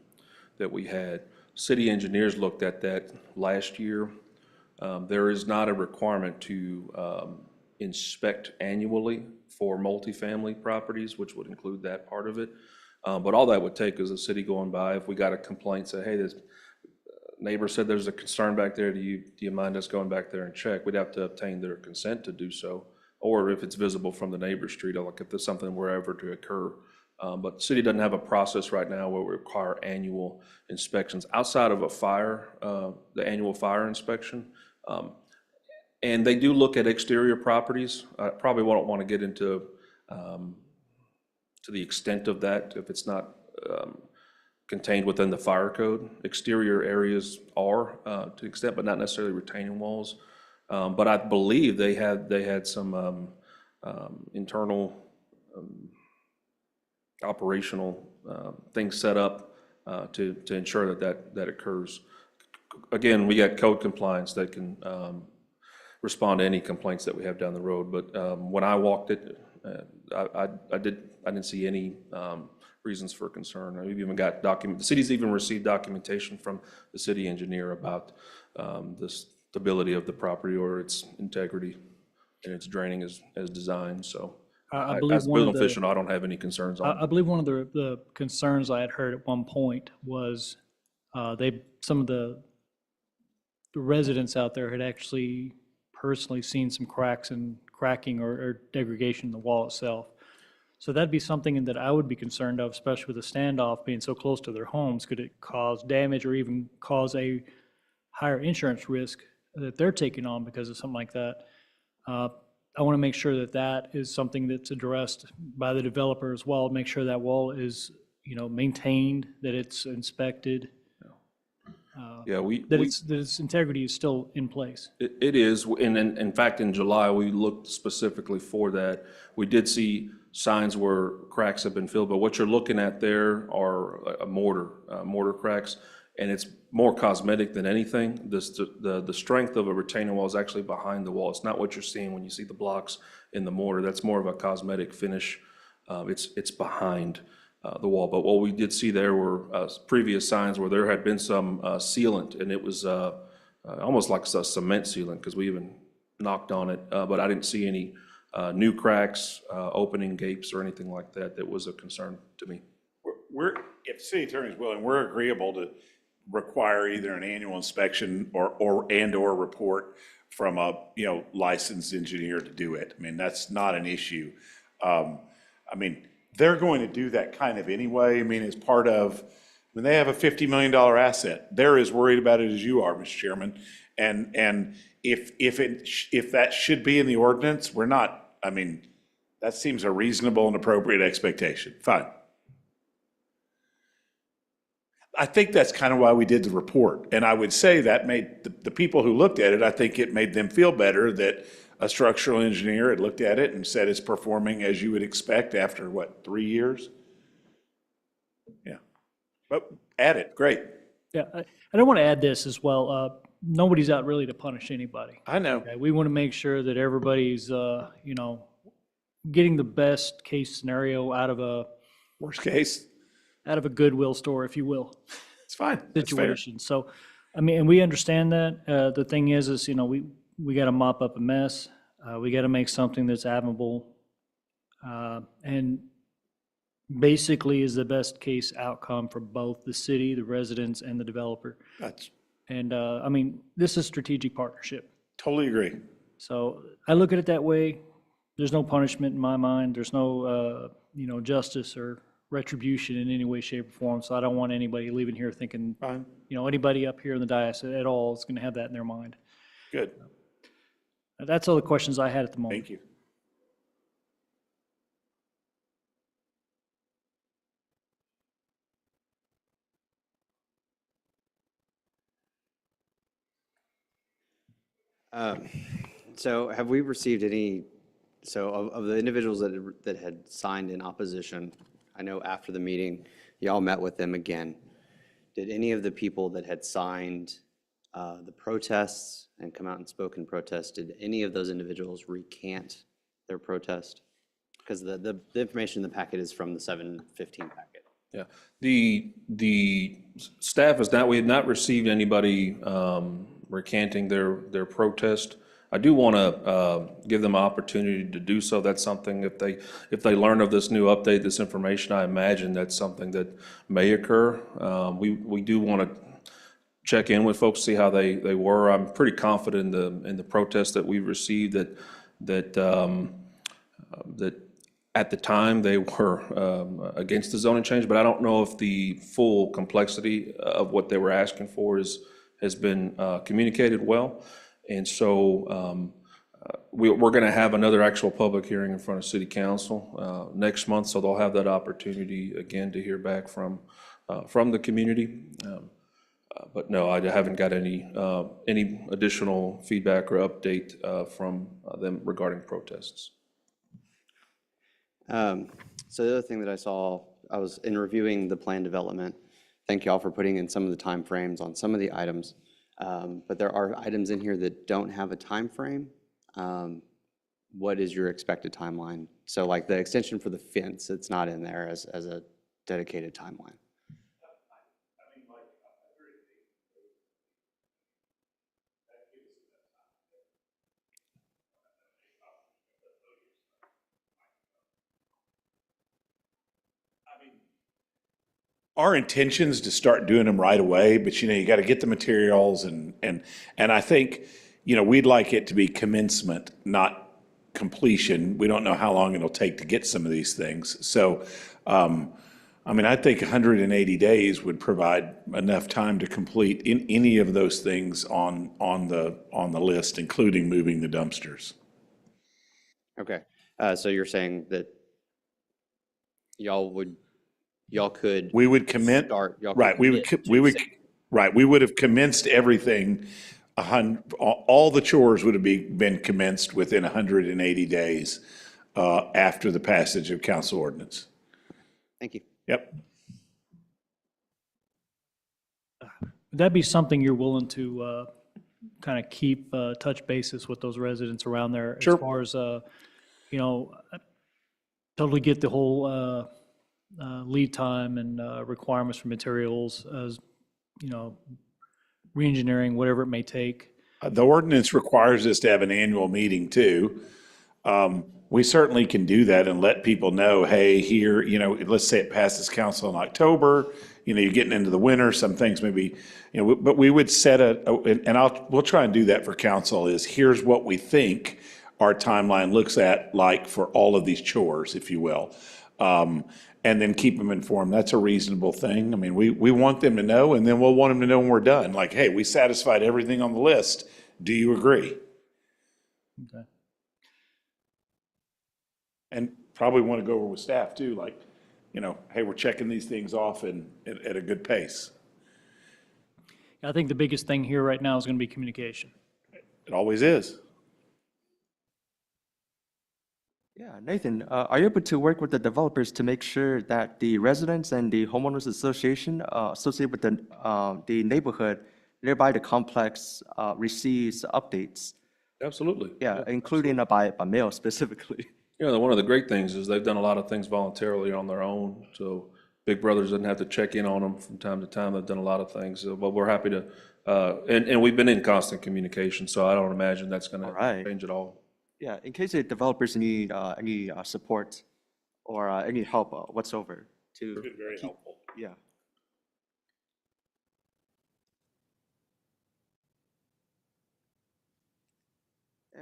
that we had. City engineers looked at that last year. There is not a requirement to inspect annually for multifamily properties, which would include that part of it. But all that would take is the city going by, if we got a complaint, say, hey, this neighbor said there's a concern back there, do you mind us going back there and check? We'd have to obtain their consent to do so, or if it's visible from the neighbor's street, like if there's something were ever to occur. But the city doesn't have a process right now where we require annual inspections outside of a fire, the annual fire inspection. And they do look at exterior properties. I probably won't want to get into to the extent of that if it's not contained within the fire code. Exterior areas are to an extent, but not necessarily retaining walls. But I believe they had some internal operational things set up to ensure that occurs. Again, we got code compliance that can respond to any complaints that we have down the road. But when I walked it, I didn't see any reasons for concern. We've even got the city's even received documentation from the city engineer about the stability of the property or its integrity and its draining as designed. So I believe as a one of building the, official, I don't have any concerns on I believe one of the concerns I had heard at one point was some of the residents out there had actually personally seen some cracks and cracking or degradation in the wall itself. So that'd be something that I would be concerned of, especially with the standoff being so close to their homes. Could it cause damage or even cause a higher insurance risk that they're taking on because of something like that? I want to make sure that that is something that's addressed by the developer as well. Make sure that wall is, maintained, that it's inspected, Yeah, that its integrity is still in place. It is, and in fact, in July, we looked specifically for that. We did see signs where cracks have been filled, but what you're looking at there are mortar cracks, and it's more cosmetic than anything. The strength of a retaining wall is actually behind the wall. It's not what you're seeing when you see the blocks in the mortar. That's more of a cosmetic finish. It's behind the wall. But what we did see there were previous signs where there had been some sealant, and it was almost like a cement sealant because we even knocked on it. But I didn't see any new cracks, opening gapes, or anything like that that was a concern to me. If the city attorney's willing, we're agreeable to require either an annual inspection or report from a, licensed engineer to do it. I mean, that's not an issue. They're going to do that kind of anyway. I mean, as part of, when they have a $50 million asset, they're as worried about it as you are, Mr. Chairman. And if that should be in the ordinance, we're not, that seems a reasonable and appropriate expectation. Fine. I think that's kind of why we did the report. And I would say that made the people who looked at it, I think it made them feel better that a structural engineer had looked at it and said it's performing as you would expect after, 3 years? Yeah. But add it, great. Yeah, I don't want to add this as well. Nobody's out really to punish anybody. I know. Okay, we want to make sure that everybody's, getting the best case scenario out of a Worst case, Goodwill store, if you will, it's fine. That's fair. situation. So, and we understand that. The thing is, we got to mop up a mess. We got to make something that's admirable, and basically is the best case outcome for both the city, the residents, and the developer. And, I mean, this is strategic partnership. Totally agree. So I look at it that way. There's no punishment in my mind. There's no, justice or retribution in any way, shape, or form. So I don't want anybody leaving here thinking, Fine. anybody up here in the dais at all is going to have that in their mind. Good. That's all the questions I had at the moment. Thank you. So have we received any, so of the individuals that had signed in opposition, I know after the meeting, y'all met with them again. Did any of the people that had signed the protests and come out and spoken protest, did any of those individuals recant their protest? Because the information in the packet is from the 7:15 packet. Yeah, the staff is not, we had not received anybody recanting their protest. I do want to give them an opportunity to do so. That's something, if they learn of this new update, this information, I imagine that's something that may occur. We do want to check in with folks, see how they were. I'm pretty confident in the protest that we received that at the time they were against the zoning change, but I don't know if the full complexity of what they were asking for has been communicated well. And so we're going to have another actual public hearing in front of City Council next month, so they'll have that opportunity again to hear back from the community. But no, I haven't got any additional feedback or update from them regarding protests. So the other thing that I saw, I was in reviewing the plan development. Thank you all for putting in some of the timeframes on some of the items. But there are items in here that don't have a time frame. What is your expected timeline? So like the extension for the fence, it's not in there as a dedicated timeline. Our intention's to start doing them right away, but you got to get the materials and I think, we'd like it to be commencement, not completion. We don't know how long it'll take to get some of these things. So, I think 180 days would provide enough time to complete in any of those things on the list, including moving the dumpsters. Okay, so you're saying that y'all could We would commit, start, y'all right, could we would, commit to we would, say- right, we would have commenced everything, all the chores would have been commenced within 180 days after the passage of council ordinance. Thank you. Yep. Would that be something you're willing to kind of keep touch basis with those residents around there? Sure. As far as, totally get the whole lead time and requirements for materials as, reengineering, whatever it may take. The ordinance requires us to have an annual meeting too. We certainly can do that and let people know, hey, here, let's say it passes council in October, you're getting into the winter, some things maybe, but we would set we'll try and do that for council is here's what we think our timeline looks like for all of these chores, if you will. And then keep them informed. That's a reasonable thing. We want them to know, and then we'll want them to know when we're done. Like, hey, we satisfied everything on the list. Do you agree? Okay. And probably want to go over with staff too, like, hey, we're checking these things off at a good pace. I think the biggest thing here right now is going to be communication. It always is. Yeah, Nathan, are you able to work with the developers to make sure that the residents and the homeowners association associated with the neighborhood nearby the complex receives updates? Absolutely. Yeah, including by mail specifically. One of the great things is they've done a lot of things voluntarily on their own, so Big Brothers doesn't have to check in on them from time to time. They've done a lot of things, but we're happy to, and we've been in constant communication, so I don't imagine that's going All to right. change at all. Yeah, in case the developers need any support or any help whatsoever to. It's been very helpful. Yeah.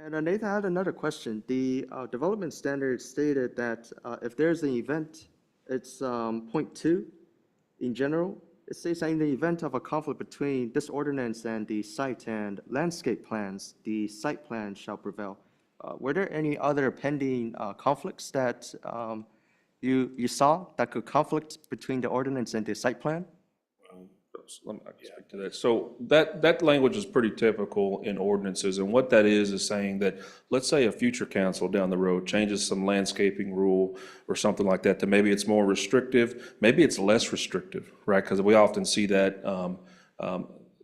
And Nathan, I had another question. The development standard stated that if there's an event, it's point 2 in general. It says that in the event of a conflict between this ordinance and the site and landscape plans, the site plan shall prevail. Were there any other pending conflicts that you saw that could conflict between the ordinance and the site plan? Let me speak to that. So that language is pretty typical in ordinances, and what that is saying that, let's say a future council down the road changes some landscaping rule or something like that, that maybe it's more restrictive, maybe it's less restrictive, right? Because we often see that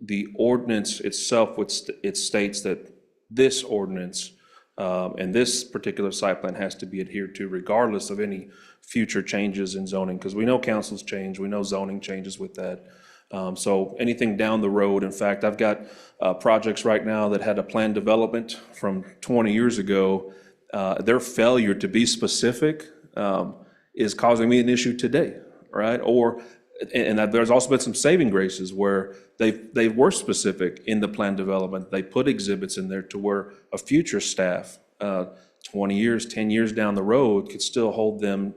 the ordinance itself, it states that this ordinance and this particular site plan has to be adhered to regardless of any future changes in zoning, because we know councils change, we know zoning changes with that. So anything down the road, in fact, I've got projects right now that had a planned development from 20 years ago. Their failure to be specific is causing me an issue today, right? And there's also been some saving graces where they were specific in the planned development. They put exhibits in there to where a future staff, 20 years, 10 years down the road, could still hold them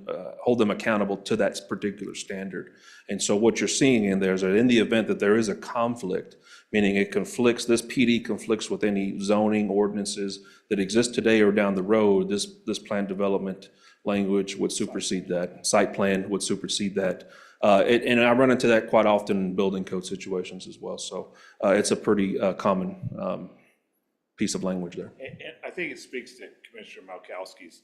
accountable to that particular standard. And so what you're seeing in there is that in the event that there is a conflict, meaning it conflicts, this PD conflicts with any zoning ordinances that exist today or down the road, this planned development language would supersede that. Site plan would supersede that. And I run into that quite often in building code situations as well. So it's a pretty common piece of language there. And I think it speaks to Commissioner Malkowski's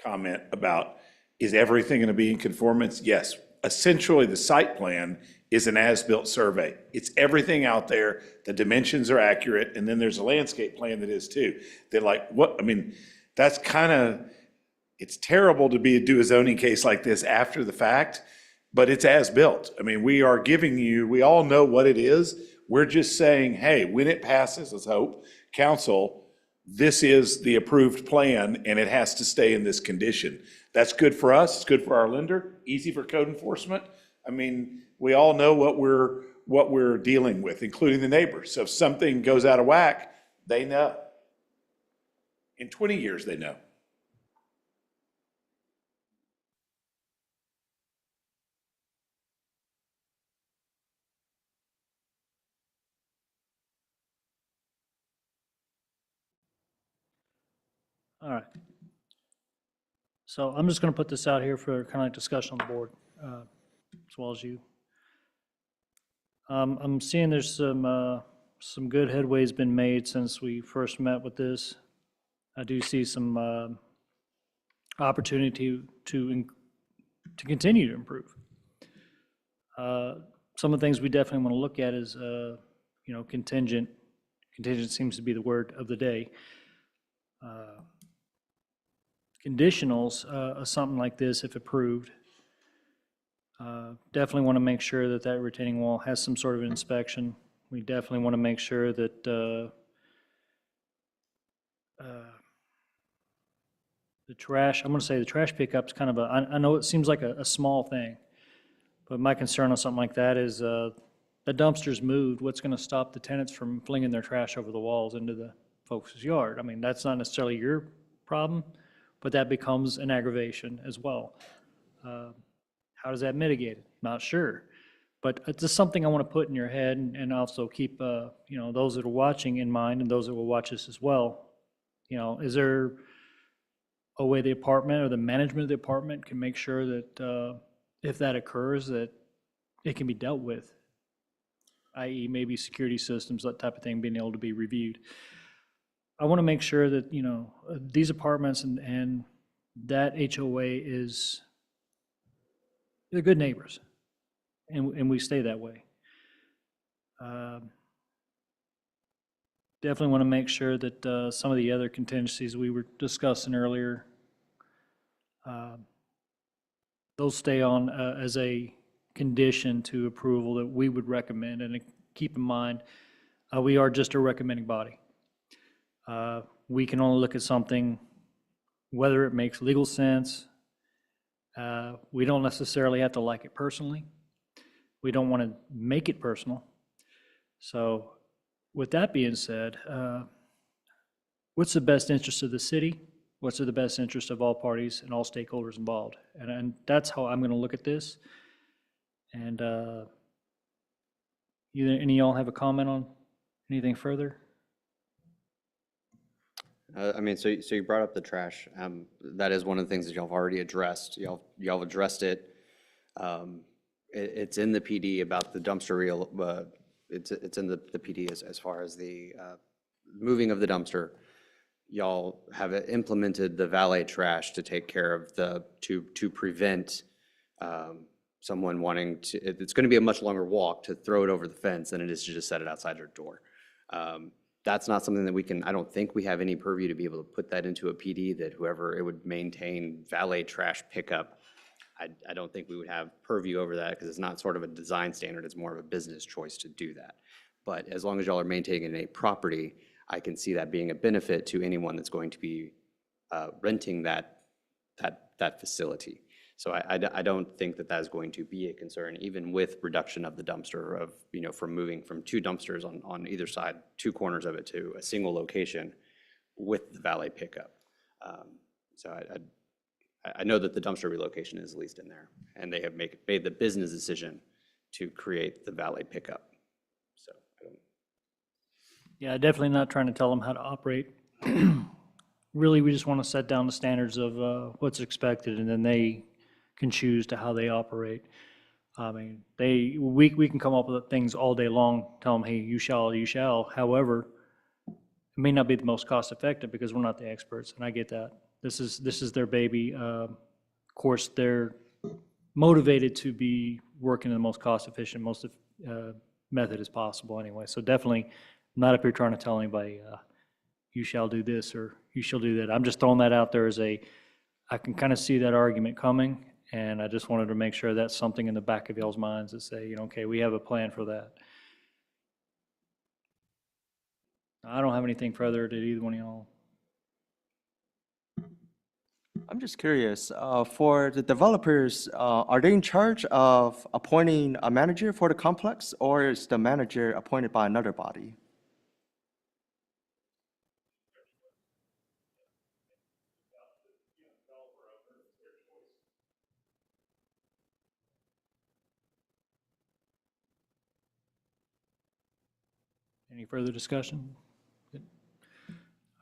comment about, is everything going to be in conformance? Yes. Essentially, the site plan is an as-built survey. It's everything out there. The dimensions are accurate. And then there's a landscape plan that is too. They're like, what? I mean, that's kind of, it's terrible to do a zoning case like this after the fact, but it's as-built. I mean, we are giving you, we all know what it is. We're just saying, hey, when it passes, let's hope, council, this is the approved plan and it has to stay in this condition. That's good for us, it's good for our lender, easy for code enforcement. I mean, we all know what we're dealing with, including the neighbors. So if something goes out of whack, they know. In 20 years, they know. All right. So I'm just going to put this out here for kind of like discussion on the board, as well as you. I'm seeing there's some good headway's been made since we first met with this. I do see some opportunity to continue to improve. Some of the things we definitely want to look at is, contingent. Contingent seems to be the word of the day. Conditionals of something like this, if approved, definitely want to make sure that that retaining wall has some sort of inspection. We definitely want to make sure that the trash, I'm going to say the trash pickup's kind of I know it seems like a small thing, but my concern on something like that is the dumpster's moved. What's going to stop the tenants from flinging their trash over the walls into the folks' yard? I mean, that's not necessarily your problem, but that becomes an aggravation as well. How does that mitigate it? Not sure. But it's just something I want to put in your head and also keep, those that are watching in mind and those that will watch this as well. Is there a way the apartment or the management of the apartment can make sure that if that occurs, that it can be dealt with, i.e. maybe security systems, that type of thing, being able to be reviewed. I want to make sure that, these apartments and that HOA they're good neighbors, and we stay that way. Definitely want to make sure that some of the other contingencies we were discussing earlier, those stay on as a condition to approval that we would recommend. And keep in mind, we are just a recommending body. We can only look at something whether it makes legal sense. We don't necessarily have to like it personally. We don't want to make it personal. So with that being said, what's the best interest of the city? What's in the best interest of all parties and all stakeholders involved? And that's how I'm going to look at this. And either any of y'all have a comment on anything further? I mean, so you brought up the trash. That is one of the things that y'all have already addressed. Y'all have addressed it. It's in the PD about the dumpster it's in the PD as far as the moving of the dumpster. Y'all have implemented the valet trash to take care of to prevent someone wanting to, it's going to be a much longer walk to throw it over the fence than it is to just set it outside your door. That's not something that we can, I don't think we have any purview to be able to put that into a PD, that whoever it would maintain valet trash pickup, I don't think we would have purview over that, because it's not sort of a design standard, it's more of a business choice to do that. But as long as y'all are maintaining a property, I can see that being a benefit to anyone that's going to be renting that facility. So I don't think that is going to be a concern, even with reduction of the dumpster of, from moving from 2 dumpsters on either side, 2 corners of it, to a single location with the valet pickup. So I know that the dumpster relocation is at least in there, and they have made the business decision to create the valet pickup. So I don't. Yeah, definitely not trying to tell them how to operate. Really, we just want to set down the standards of what's expected, and then they can choose to how they operate. I mean, we can come up with things all day long, tell them, hey, you shall. However, it may not be the most cost effective because we're not the experts, and I get that. This is their baby. Of course, they're motivated to be working in the most cost efficient, most method as possible anyway. So definitely, I'm not up here trying to tell anybody, you shall do this or you shall do that. I'm just throwing that out there as I can kind of see that argument coming, and I just wanted to make sure that's something in the back of y'all's minds that say, okay, we have a plan for that. I don't have anything further. Did either one of y'all? I'm just curious, for the developers, are they in charge of appointing a manager for the complex, or is the manager appointed by another body? Any further discussion? Good.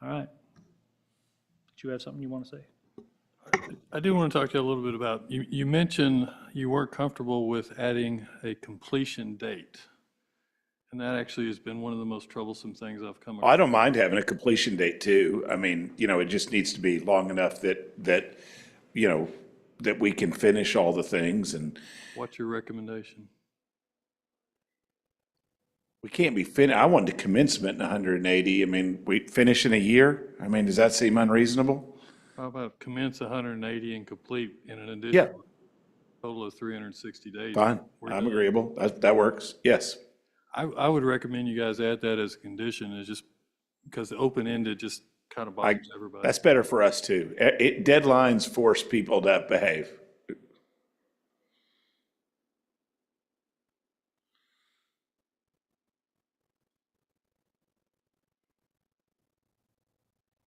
All right. Did you have something you want to say? I do want to talk to you a little bit about, you mentioned you weren't comfortable with adding a completion date. And that actually has been one of the most troublesome things I've come across. I don't mind having a completion date too. I mean, it just needs to be long enough that we can finish all the things, and What's your recommendation? we can't be I wanted to commencement in 180. I mean, we finish in a year? I mean, does that seem unreasonable? How about commence 180 and complete in an Yeah. additional total of 360 days? Fine, We're I'm done. agreeable. That works, yes. I would recommend you guys add that as a condition, is just because the open-ended just kind of bothers everybody. That's better for us too. Deadlines force people to behave.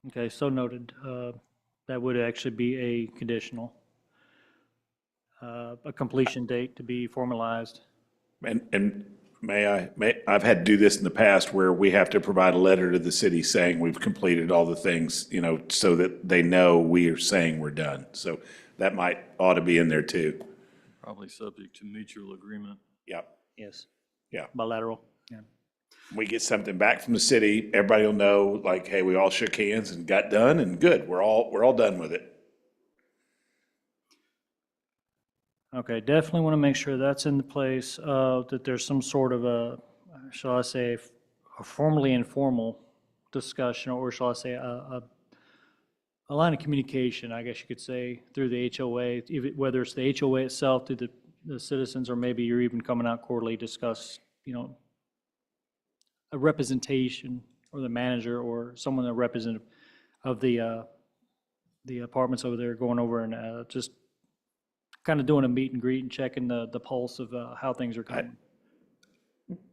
Okay, so noted. That would actually be a conditional. A completion date to be formalized. And I've had to do this in the past where we have to provide a letter to the city saying we've completed all the things, so that they know we are saying we're done. So that ought to be in there too. Probably subject to mutual agreement. Yep, Yes. yeah. Bilateral, yeah. We get something back from the city, everybody will know, like, hey, we all shook hands and got done, and good, we're all done with it. Okay, definitely want to make sure that's in the place, that there's some sort of a, shall I say, a formally informal discussion, or shall I say, a line of communication, I guess you could say, through the HOA, whether it's the HOA itself, through the citizens, or maybe you're even coming out quarterly, discuss, a representation, or the manager, or someone, a representative of the apartments over there, going over and just kind of doing a meet and greet and checking the pulse of how things are going.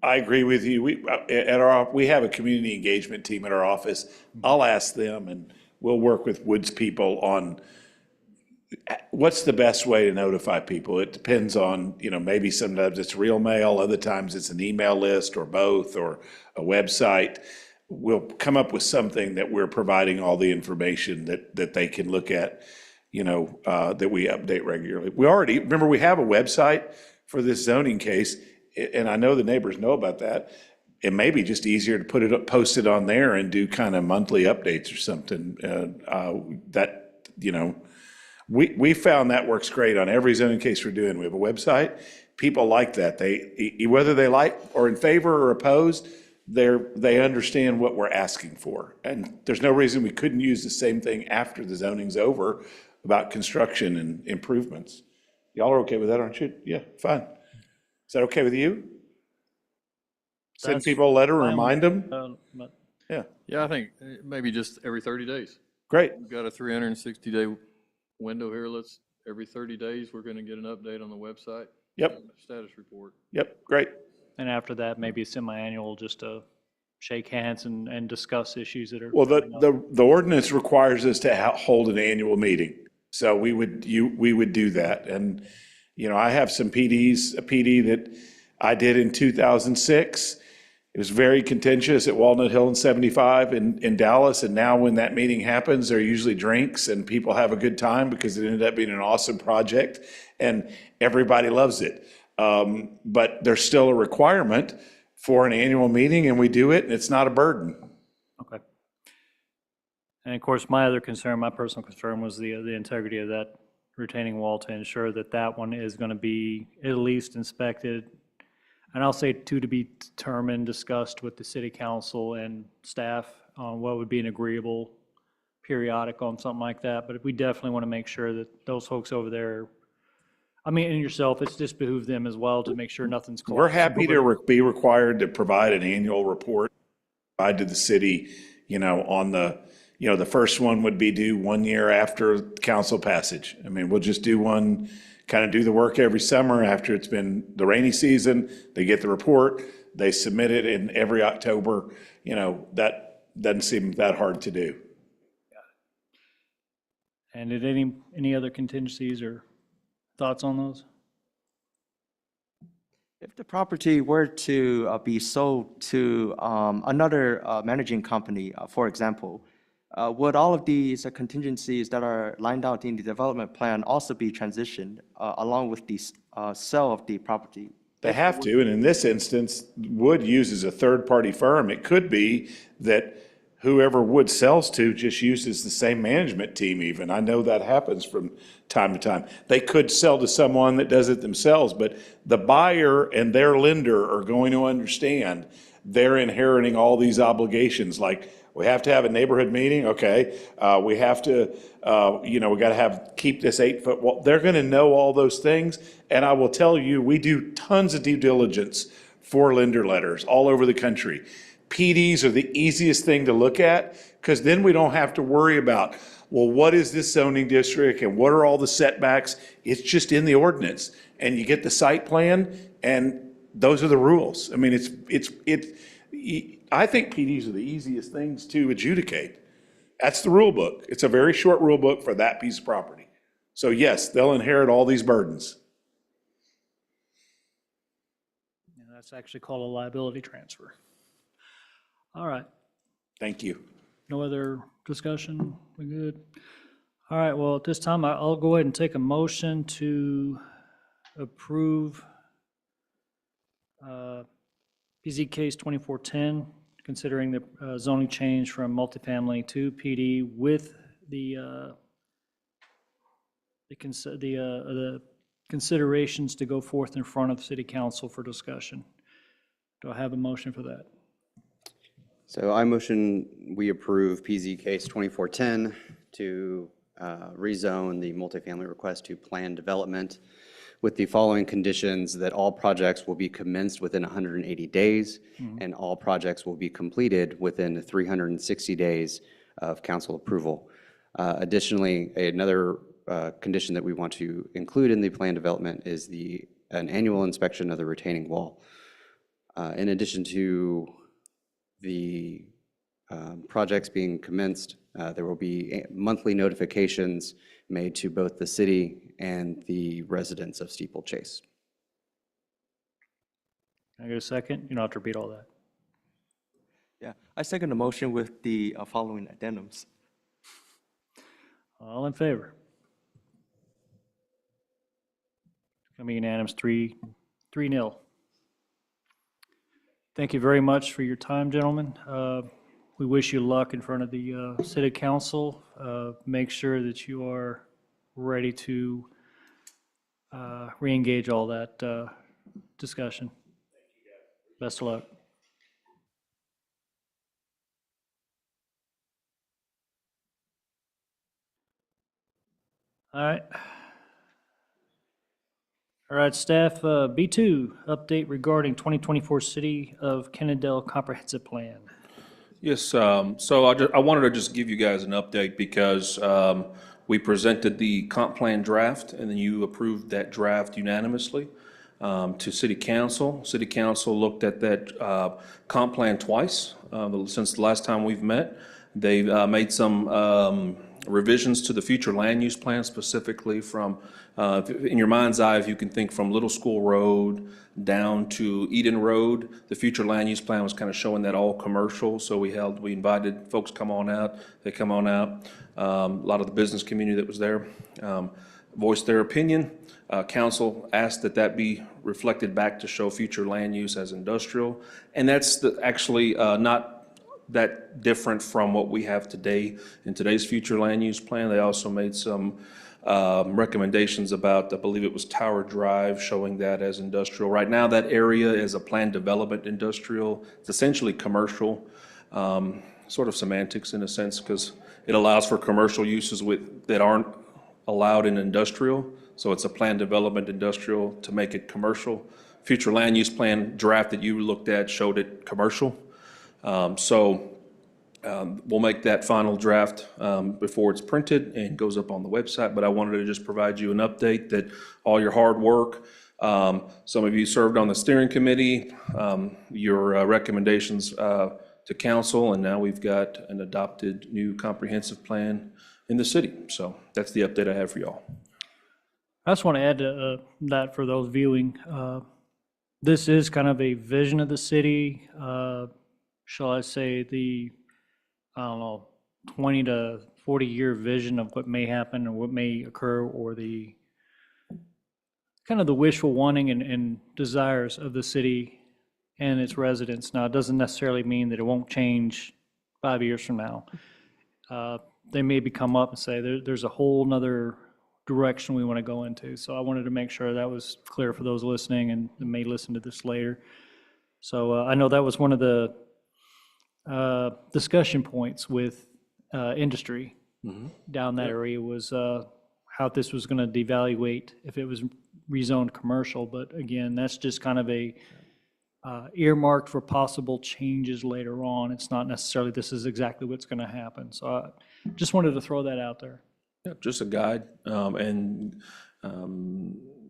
I agree with you. We have a community engagement team at our office. I'll ask them and we'll work with Woods people on what's the best way to notify people. It depends on, maybe sometimes it's real mail, other times it's an email list or both or a website. We'll come up with something that we're providing all the information that they can look at, that we update regularly. Remember, we have a website for this zoning case, and I know the neighbors know about that. It may be just easier to post it on there and do kind of monthly updates or something. We found that works great on every zoning case we're doing. We have a website. People like that. Whether they like or in favor or opposed, they understand what we're asking for. And there's no reason we couldn't use the same thing after the zoning's over about construction and improvements. Y'all are okay with that, aren't you? Yeah, fine. Is that okay with you? Send That's people a letter, fine. remind them? But Yeah, Yeah, I think maybe just every 30 days. great. We've got a 360-day window here. Every 30 days, we're going to get an update on the website. Yep, Status report. yep, great. And after that, maybe semi-annual, just to shake hands and discuss issues that are. Well, coming up. the ordinance requires us to hold an annual meeting. So we would do that. And, I have some PDs, a PD that I did in 2006. It was very contentious at Walnut Hill and 75 in Dallas. And now when that meeting happens, there are usually drinks and people have a good time because it ended up being an awesome project and everybody loves it. But there's still a requirement for an annual meeting and we do it and it's not a burden. Okay. And of course, my personal concern was the integrity of that retaining wall to ensure that that one is going to be at least inspected. And I'll say too, to be determined, discussed with the city council and staff on what would be an agreeable periodic on something like that. But we definitely want to make sure that those folks over there, and yourself, it's just behoove them as well to make sure nothing's. We're happy to be required to provide an annual report provide to the city, on the first one would be due 1 year after council passage. We'll just do one, kind of do the work every summer after it's been the rainy season. They get the report, they submit it in every October. That doesn't seem that hard to do. And did any other contingencies or thoughts on those? If the property were to be sold to another managing company, for example, would all of these contingencies that are lined out in the development plan also be transitioned along with the sale of the property? They have to, and in this instance, Wood uses a third-party firm. It could be that whoever Wood sells to just uses the same management team even. I know that happens from time to time. They could sell to someone that does it themselves, but the buyer and their lender are going to understand they're inheriting all these obligations, like we have to have a neighborhood meeting, okay. We have to, we got to keep this 8-foot wall. They're going to know all those things. And I will tell you, we do tons of due diligence for lender letters all over the country. PDs are the easiest thing to look at because then we don't have to worry about, well, what is this zoning district and what are all the setbacks? It's just in the ordinance and you get the site plan and those are the rules. I think PDs are the easiest things to adjudicate. That's the rule book. It's a very short rule book for that piece of property. So yes, they'll inherit all these burdens. Yeah, that's actually called a liability transfer. All right. Thank you. No other discussion? We good? All right, well, at this time, I'll go ahead and take a motion to approve PZ case 2410, considering the zoning change from multifamily to PD with the considerations to go forth in front of city council for discussion. Do I have a motion for that? So I motion we approve PZ case 2410 to rezone the multifamily request to planned development with the following conditions: that all projects will be commenced within 180 days and all projects will be completed within 360 days of council approval. Additionally, another condition that we want to include in the planned development is an annual inspection of the retaining wall. In addition to the projects being commenced, there will be monthly notifications made to both the city and the residents of Steeplechase. Can I get a second? You don't have to repeat all that. Yeah, I second the motion with the following addendums. All in favor? It's going to be unanimous, 3-0. Thank you very much for your time, gentlemen. We wish you luck in front of the city council. Make sure that you are ready to re-engage all that discussion. Best of luck. All right. All right, staff, B2, update regarding 2024 City of Kennedale Comprehensive Plan. Yes, so I wanted to just give you guys an update because we presented the comp plan draft, and then you approved that draft unanimously to City Council. City Council looked at that comp plan twice since the last time we've met. They've made some revisions to the future land use plan, specifically from, in your mind's eye, if you can think from Little School Road down to Eden Road, the future land use plan was kind of showing that all commercial. So we invited folks come on out. They come on out. A lot of the business community that was there voiced their opinion. Council asked that be reflected back to show future land use as industrial. And that's actually not that different from what we have today in today's future land use plan. They also made some recommendations about, I believe it was Tower Drive, showing that as industrial. Right now, that area is a planned development industrial. It's essentially commercial, sort of semantics in a sense, because it allows for commercial uses that aren't allowed in industrial. So it's a planned development industrial to make it commercial. Future land use plan draft that you looked at showed it commercial. We'll make that final draft before it's printed and goes up on the website, but I wanted to just provide you an update that all your hard work, some of you served on the steering committee, your recommendations to council, and now we've got an adopted new comprehensive plan in the city. So that's the update I have for y'all. I just want to add to that for those viewing. This is kind of a vision of the city. Shall I say I don't know, 20 to 40-year vision of what may happen or what may occur, or the kind of the wishful wanting and desires of the city and its residents. Now, it doesn't necessarily mean that it won't change 5 years from now. They maybe come up and say, there's a whole nother direction we want to go into. So I wanted to make sure that was clear for those listening and may listen to this later. So I know that was one of the discussion points with industry down that area, was how this was going to devaluate if it was rezoned commercial. But again, that's just kind of a earmarked for possible changes later on. It's not necessarily this is exactly what's going to happen. So I just wanted to throw that out there. Yeah, just a guide, and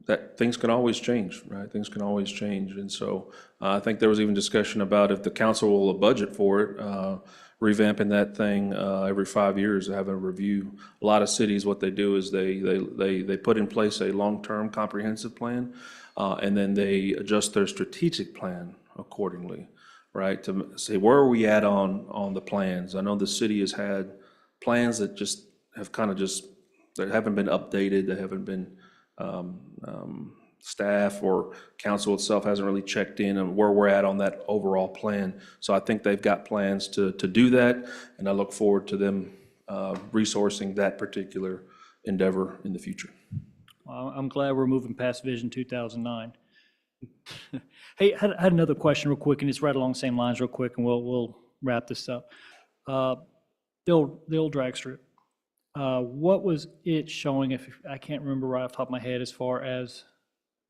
that things can always change, right? Things can always change. And so I think there was even discussion about if the council will budget for it, revamping that thing every 5 years, having a review. A lot of cities, what they do is they put in place a long-term comprehensive plan, and then they adjust their strategic plan accordingly, right? To say, where are we at on the plans? I know the city has had plans that just have kind of that haven't been updated, they haven't been staff or council itself hasn't really checked in on where we're at on that overall plan. So I think they've got plans to do that, and I look forward to them resourcing that particular endeavor in the future. Well, I'm glad we're moving past Vision 2009. Hey, I had another question real quick, and it's right along the same lines real quick, and we'll wrap this up. The old drag strip. What was it showing, if I can't remember right off the top of my head, as far as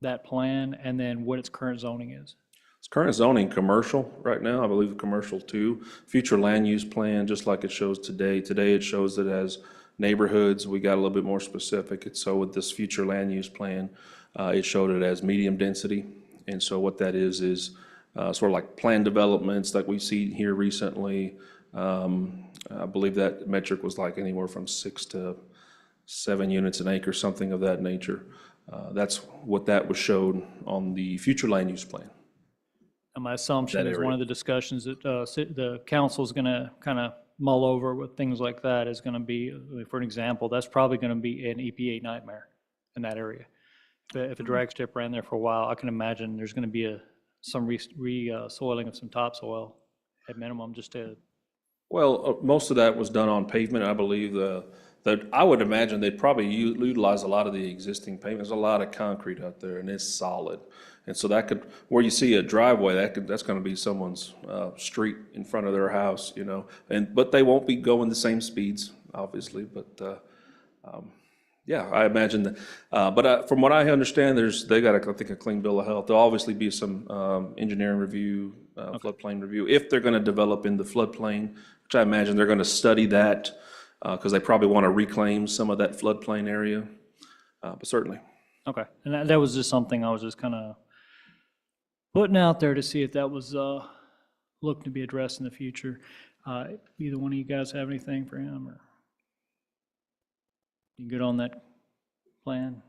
that plan, and then what its current zoning is? It's current zoning commercial right now, I believe commercial 2. Future land use plan, just like it shows today. Today it shows it as neighborhoods. We got a little bit more specific. And so with this future land use plan, it showed it as medium density. And so what that is sort of like planned developments like we've seen here recently. I believe that metric was like anywhere from 6 to 7 units an acre, something of that nature. That's what that was showed on the future land use plan. And my assumption That is one area. of the discussions that the council's going to kind of mull over with things like that is going to be, for an example, that's probably going to be an EPA nightmare in that area. If a drag strip ran there for a while, I can imagine there's going to be some re-soiling of some topsoil at minimum, just to, Well, most of that was done on pavement, I believe. That I would imagine they'd probably utilize a lot of the existing pavement. There's a lot of concrete out there, and it's solid. And so that could, where you see a driveway, that's going to be someone's street in front of their house, you know. But they won't be going the same speeds, obviously. But yeah, I imagine that. But from what I understand, they got, I think, a clean bill of health. There'll obviously be some engineering review, floodplain review, if they're going to develop in the floodplain, which I imagine they're going to study that because they probably want to reclaim some of that floodplain area. But certainly. okay. And that was just something I was just kind of putting out there to see if that was looking to be addressed in the future. Either one of you guys have anything for him, or you good on that plan?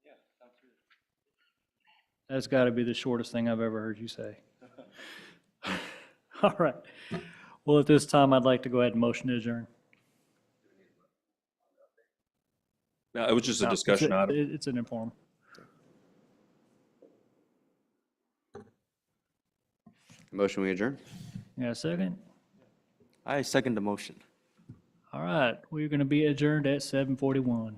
Yeah, sounds good. That's got to be the shortest thing I've ever heard you say. All right. Well, at this time, I'd like to go ahead and motion to adjourn. No, it was just a No, discussion item. It's an informal. Motion we adjourn? You got a second? I second the motion. All right, we're going to be adjourned at 7:41.